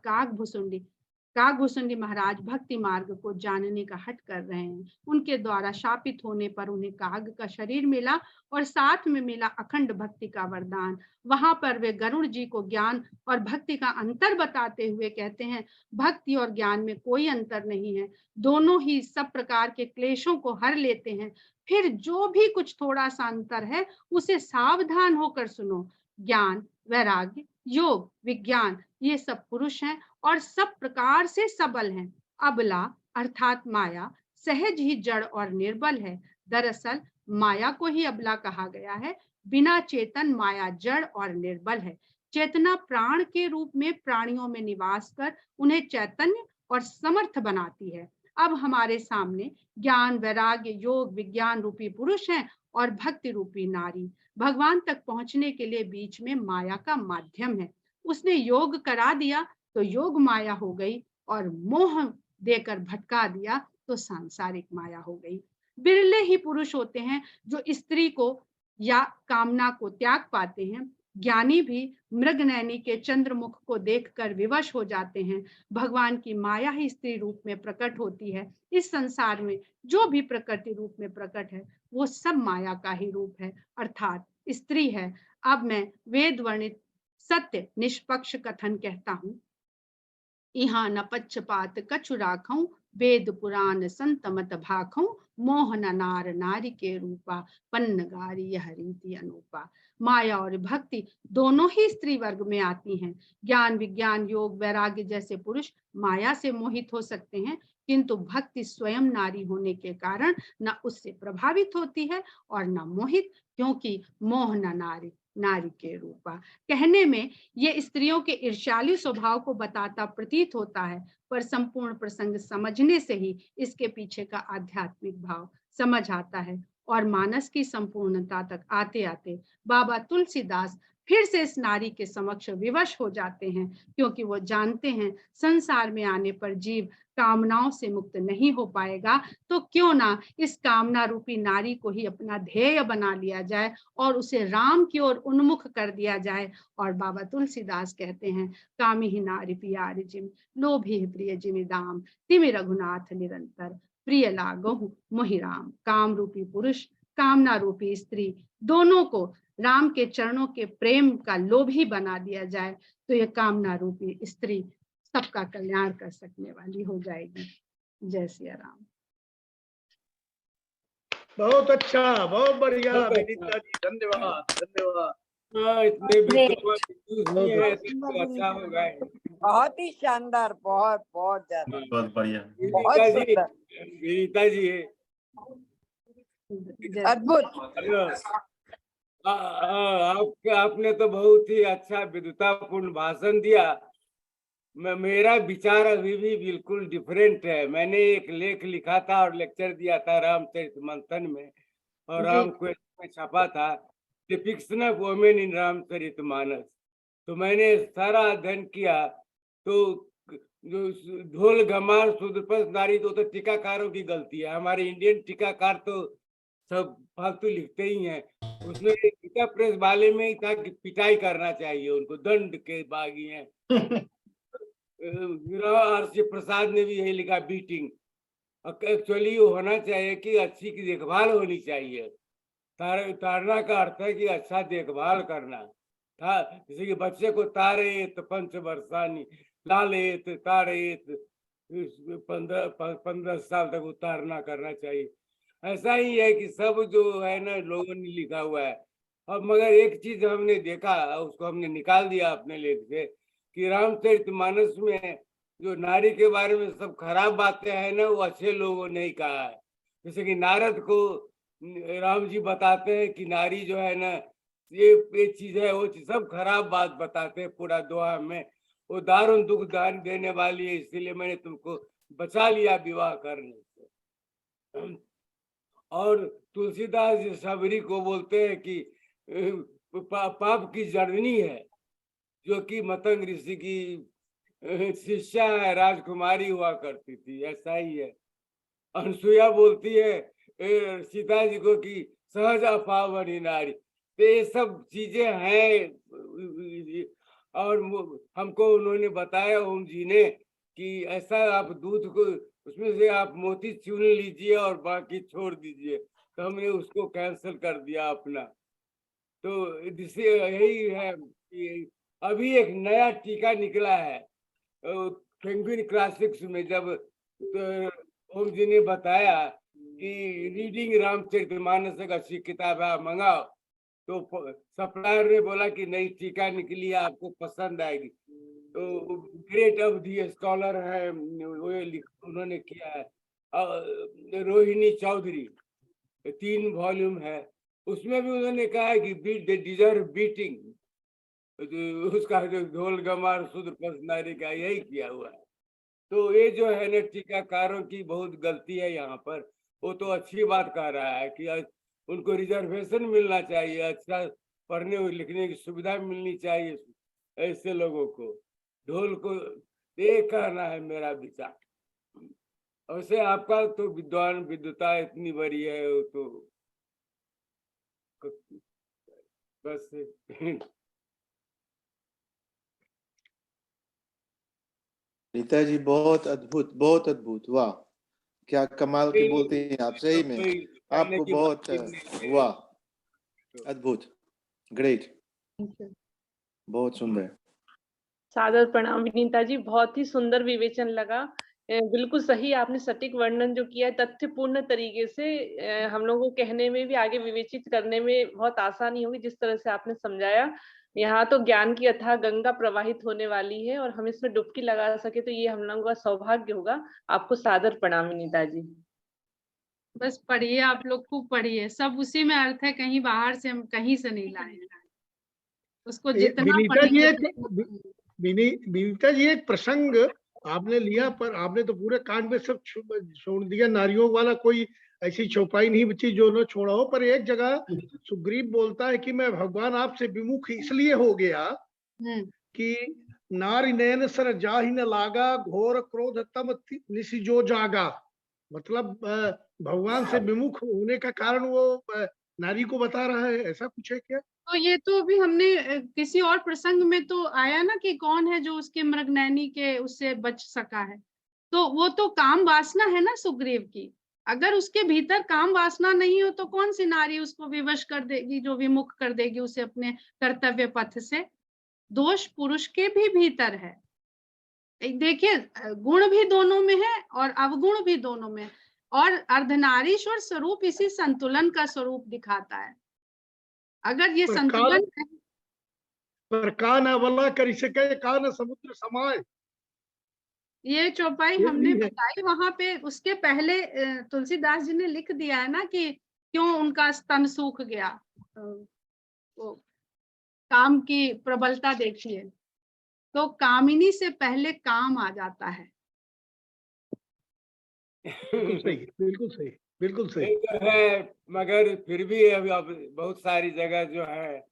काकभूषुंडी महाराज भक्ति मार्ग को जानने का हठ कर रहे हैं। उनके द्वारा शापित होने पर उन्हें काग का शरीर मिला और साथ में मिला अखंड भक्ति का वरदान। वहां पर वे गरुड़ जी को ज्ञान और भक्ति का अंतर बताते हुए कहते हैं भक्ति और ज्ञान में कोई अंतर नहीं है, दोनों ही सब प्रकार के क्लेशों को हर लेते हैं। फिर जो भी कुछ थोड़ा सा अंतर है उसे सावधान होकर सुनो। ज्ञान, वैराग्य, योग, विज्ञान ये सब पुरुष हैं और सब प्रकार से सबल हैं। अबला अर्थात माया सहज ही जड़ और निर्बल है। दरअसल माया को ही अबला कहा गया है। बिना चेतन माया जड़ और निर्बल है। चेतना प्राण के रूप में प्राणियों में निवास कर उन्हें चैतन्य और समर्थ बनाती है। अब हमारे सामने ज्ञान, वैराग्य, योग, विज्ञान रूपी पुरुष हैं और भक्ति रूपी नारी। भगवान तक पहुंचने के लिए बीच में माया का माध्यम है। उसने योग करा दिया तो योग माया हो गई और मोह देकर भटका दिया तो सांसारिक माया हो गई। बिरले ही पुरुष होते हैं जो स्त्री को या कामना को त्याग पाते हैं। ज्ञानी भी मृगनयनी के चंद्रमुख को देखकर विवश हो जाते हैं। भगवान की माया ही स्त्री रूप में प्रकट होती है। इस संसार में जो भी प्रकृति रूप में प्रकट है वो सब माया का ही रूप है, अर्थात स्त्री है। अब मैं वेद वर्णित सत्य निष्पक्ष कथन कहता हूं। इहाँ न पक्षपात कछु राखऊं, वेद पुराण संत मत भाखऊं, मोह न नार नारी के रूपा, पन्न गारी यह रीति अनूपा। माया और भक्ति दोनों ही स्त्री वर्ग में आती हैं। ज्ञान विज्ञान योग वैराग्य जैसे पुरुष माया से मोहित हो सकते हैं, किंतु भक्ति स्वयं नारी होने के कारण न उससे प्रभावित होती है और न मोहित, क्योंकि मोह न नारी नारी के रूपा। कहने में ये स्त्रियों के ईर्ष्यालु स्वभाव को बताता प्रतीत होता है, पर संपूर्ण प्रसंग समझने से ही इसके पीछे का आध्यात्मिक भाव समझ आता है। और मानस की संपूर्णता तक आते आते बाबा तुलसीदास फिर से इस नारी के समक्ष विवश हो जाते हैं, क्योंकि वो जानते हैं संसार में आने पर जीव कामनाओं से मुक्त नहीं हो पाएगा, तो क्यों ना इस कामना रूपी नारी को ही अपना ध्येय बना लिया जाए और उसे राम की ओर उन्मुख कर दिया जाए। और बाबा तुलसीदास कहते हैं, कामी ही नारी प्यारी जिम, लोभी प्रिय जिमि दाम, तिमि रघुनाथ निरंतर, प्रिय लागहु मोहि राम। काम रूपी पुरुष, कामना रूपी स्त्री, दोनों को राम के चरणों के प्रेम का लोभी बना दिया जाए, तो यह कामना रूपी स्त्री सबका कल्याण कर सकने वाली हो जाएगी। जय सिया राम। बहुत अच्छा, बहुत बढ़िया विनीता जी, धन्यवाद धन्यवाद। इतने Great. विद्वान है तो अच्छा होगा। बहुत ही शानदार, बहुत बहुत ज्यादा, बहुत बढ़िया। बहुत विनीता जी, सुंदर, विनीता जी अद्भुत। आपने तो बहुत ही अच्छा विद्वतापूर्ण भाषण दिया। मेरा विचार अभी भी बिल्कुल डिफरेंट है। मैंने एक लेख लिखा था और लेक्चर दिया था रामचरित मंथन में, और राम क्वेस्ट में छपा था depiction of women in Ramcharit Manas. तो मैंने सारा अध्ययन किया, तो जो ढोल घमार शूद्रपद नारी, तो टीकाकारों की गलती है। हमारे इंडियन टीकाकार तो सब फालतू लिखते ही हैं। उसमें टीका प्रेस वाले में ही था कि पिटाई करना चाहिए, उनको दंड के बागी हैं। आर.सी. प्रसाद ने भी यही लिखा, बीटिंग। एक्चुअली होना चाहिए कि अच्छी की देखभाल होनी चाहिए। तारना का अर्थ है कि अच्छा देखभाल करना था। जैसे कि बच्चे को तारेत पंच वर्षानी लालेत तारेत, 15 साल तक उतारना करना चाहिए। ऐसा ही है कि सब जो है ना लोगों ने लिखा हुआ है। अब मगर एक चीज हमने देखा, उसको हमने निकाल दिया अपने लेख से, कि रामचरितमानस में जो नारी के बारे में सब खराब बातें हैं ना, वो अच्छे लोगों ने ही कहा है। जैसे कि नारद को राम जी बताते हैं कि नारी जो है ना, ये चीज है वो चीज, सब खराब बात बताते हैं पूरा दोहा में। वो दारुण दुख दान देने वाली है, इसीलिए मैंने तुमको बचा लिया विवाह करने से। और तुलसीदास जी सबरी को बोलते हैं कि पाप की जड़नी है, जो कि मतंग ऋषि की शिष्या है, राजकुमारी हुआ करती थी। ऐसा ही है। अनसुईया बोलती है सीता जी को कि सहज अपावनी नारी। तो ये सब चीजें हैं। और हमको उन्होंने बताया, ओम जी ने, कि ऐसा आप दूध को, उसमें से आप मोती चुन लीजिए और बाकी छोड़ दीजिए। तो हमने उसको कैंसिल कर दिया अपना। तो जिससे यही है कि अभी एक नया टीका निकला है पेंगुइन क्लासिक्स में, जब ओम जी ने बताया कि रीडिंग रामचरितमानस एक अच्छी किताब है, मंगाओ। तो सप्लायर ने बोला कि नई टीका निकली है, आपको पसंद आएगी। तो ग्रेट ऑफ दी स्कॉलर है, उन्होंने किया है, रोहिणी चौधरी, 3 वॉल्यूम है। उसमें भी उन्होंने कहा है कि बीट दे डिजर्व बीटिंग। उसका जो ढोल गमार शूद्रपद नारी का यही किया हुआ है। तो ये जो है ना टीकाकारों की बहुत गलती है यहाँ पर। वो तो अच्छी बात कह रहा है कि उनको रिजर्वेशन मिलना चाहिए, अच्छा पढ़ने और लिखने की सुविधा मिलनी चाहिए ऐसे लोगों को। ढोल को ये कहना है मेरा विचार। वैसे आपका तो विद्वान विद्वता इतनी बड़ी है, तो बस रीता जी बहुत अद्भुत, वाह क्या कमाल की बोलते हैं आप, सही में आपको बहुत वाह अद्भुत, ग्रेट, बहुत सुंदर। सादर प्रणाम विनीता जी, बहुत ही सुंदर विवेचन लगा। बिल्कुल सही आपने सटीक वर्णन जो किया है तथ्यपूर्ण तरीके से, हम लोगों को कहने में भी आगे विवेचित करने में बहुत आसानी होगी जिस तरह से आपने समझाया। यहाँ तो ज्ञान की अथाह गंगा प्रवाहित होने वाली है और हम इसमें डुबकी लगा सके तो ये हम लोगों का सौभाग्य होगा। आपको सादर प्रणाम विनीता जी। बस पढ़िए, आप लोग खूब पढ़िए, सब उसी में अर्थ है, कहीं बाहर से हम कहीं से नहीं लाए, उसको जितना विनीता जी पढ़ेंगे। विनीता जी एक प्रसंग आपने लिया, पर आपने तो पूरे कांड में सब छोड़ दिया, नारियों वाला कोई ऐसी चौपाई नहीं बची जो न छोड़ा हो। पर एक जगह सुग्रीव बोलता है कि मैं भगवान आपसे विमुख इसलिए हो गया कि नारी नयन सर जाहि न लागा, घोर क्रोध तम निसिजो जागा। मतलब भगवान से विमुख होने का कारण वो नारी को बता रहा है, ऐसा कुछ है क्या? तो ये तो अभी हमने किसी और प्रसंग में तो आया ना कि कौन है जो उसके मृगनयनी के उससे बच सका है, तो वो तो काम वासना है ना सुग्रीव की। अगर उसके भीतर काम वासना नहीं हो तो कौन सी नारी उसको विवश कर देगी, जो विमुख कर देगी उसे अपने कर्तव्य पथ से। दोष पुरुष के भी भीतर है। देखिए, गुण भी दोनों में है और अवगुण भी दोनों में, और अर्धनारीश्वर स्वरूप इसी संतुलन का स्वरूप दिखाता है। अगर ये संतुलन है, पर कान अवला कर सके कान समुद्र समाए, ये चौपाई ये हमने भी है। बताई वहां पे। उसके पहले तुलसीदास जी ने लिख दिया है ना कि क्यों उनका स्तन सूख गया। वो काम की प्रबलता देखिए, तो कामिनी से पहले काम आ जाता है। बिल्कुल सही, बिल्कुल सही, बिल्कुल सही। ये तो है, मगर फिर भी अभी अब बहुत सारी जगह जो है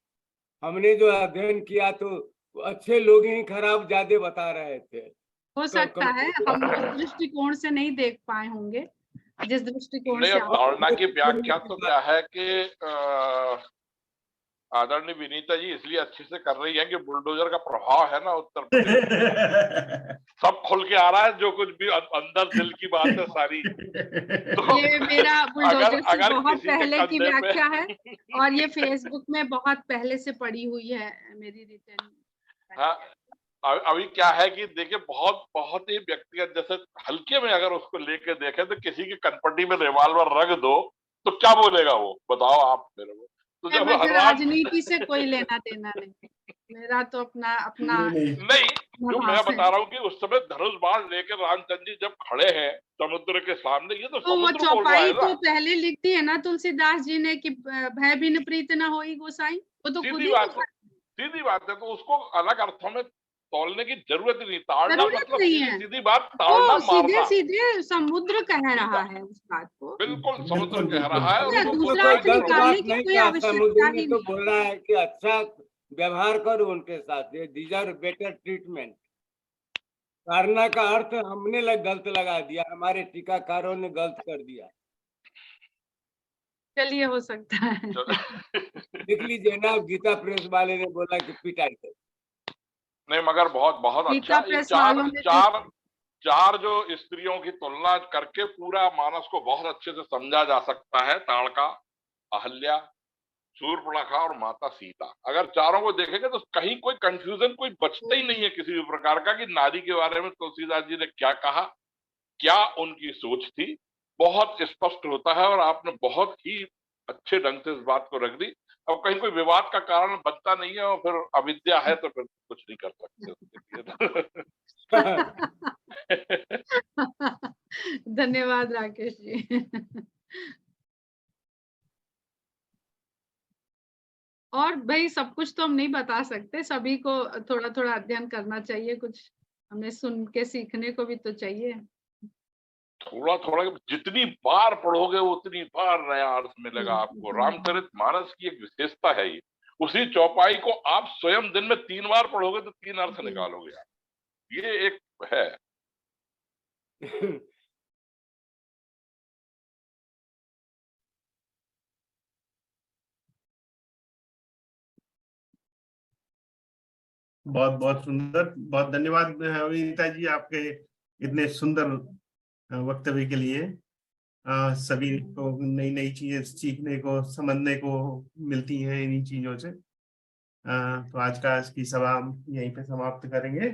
हमने जो अध्ययन किया तो अच्छे लोग ही खराब ज्यादा बता रहे थे। हो सकता है हम उस दृष्टिकोण से नहीं देख पाए होंगे जिस दृष्टिकोण नहीं, से अब धारणा की व्याख्या तो क्या है कि आदरणीय विनीता जी इसलिए अच्छे से कर रही है कि बुलडोजर का प्रभाव है ना उत्तर प्रदेश सब खुल के आ रहा है, जो कुछ भी अंदर दिल की बात है सारी। तो ये मेरा बुलडोजर से अगर बहुत किसी के पहले की कंधे पे व्याख्या है और ये फेसबुक में बहुत पहले से पड़ी हुई है मेरी रिटर्न। हाँ, अभी क्या है कि देखिए बहुत बहुत ही व्यक्तिगत, जैसे हल्के में अगर उसको लेके देखें तो किसी की कनपट्टी में रिवॉल्वर रख दो तो क्या बोलेगा वो, बताओ आप मेरे को। तो जब मुझे राजनीति से कोई लेना देना नहीं, मेरा तो अपना अपना नहीं, जो मैं बता रहा हूँ कि उस समय धनुष बाण लेकर रामचंद्र जी जब खड़े हैं समुद्र के सामने, ये तो तो वो समुद्र बोल रहा चौपाई है ना। तो पहले लिख दी है ना तुलसीदास जी ने कि भय बिन प्रीत न होई गोसाई, वो तो खुद सीधी ही बात है, सीधी बात है। तो उसको अलग अर्थों में तोलने की जरूरत ही नहीं, ताड़ना जरूरत मतलब नहीं सीधी है। सीधी बात, ताड़ना वो सीधे मारना। सीधे समुद्र कह रहा है उस बात को, बिल्कुल समुद्र कह रहा है, उसमें उसको दूसरा कोई अर्थ गलत निकालने बात की नहीं कोई था, आवश्यकता समुद्र ने ही तो नहीं। बोल रहा है कि अच्छा व्यवहार करो उनके साथ, ये डिजर्व बेटर ट्रीटमेंट। ताड़ना का अर्थ हमने गलत लगा दिया, हमारे टीकाकारों ने गलत कर दिया। चलिए, हो सकता है। देख लीजिए ना, गीता प्रेस वाले ने बोला कि पिटाई कर। नहीं, मगर बहुत बहुत गीता अच्छा। ये प्रेस वालों ने चार जो स्त्रियों की तुलना करके पूरा मानस को बहुत अच्छे से समझा जा सकता है। ताड़का, अहल्या, शूर्पणखा और माता सीता, अगर चारों को देखेंगे तो कहीं कोई कंफ्यूजन कोई बचता ही नहीं है किसी भी प्रकार का कि नारी के बारे में तुलसीदास जी ने क्या कहा, क्या उनकी सोच थी, बहुत स्पष्ट होता है। और आपने बहुत ही अच्छे ढंग से इस बात को रख दी। अब कहीं कोई विवाद का कारण बनता नहीं है और फिर अविद्या है तो फिर कुछ नहीं कर सकते उसके लिए। धन्यवाद राकेश जी। और भाई सब कुछ तो हम नहीं बता सकते, सभी को थोड़ा थोड़ा अध्ययन करना चाहिए, कुछ हमें सुन के सीखने को भी तो चाहिए। थोड़ा थोड़ा जितनी बार पढ़ोगे उतनी बार नया अर्थ मिलेगा आपको। रामचरितमानस की एक विशेषता है ये, उसी चौपाई को आप स्वयं दिन में 3 बार पढ़ोगे तो 3 अर्थ निकालोगे आप, ये एक है। बहुत बहुत सुंदर, बहुत धन्यवाद विनीता जी आपके इतने सुंदर वक्तव्य के लिए। सभी को नई नई चीजें सीखने को, समझने को मिलती हैं इन्हीं चीजों से। तो आज का की सभा हम यहीं पे समाप्त करेंगे।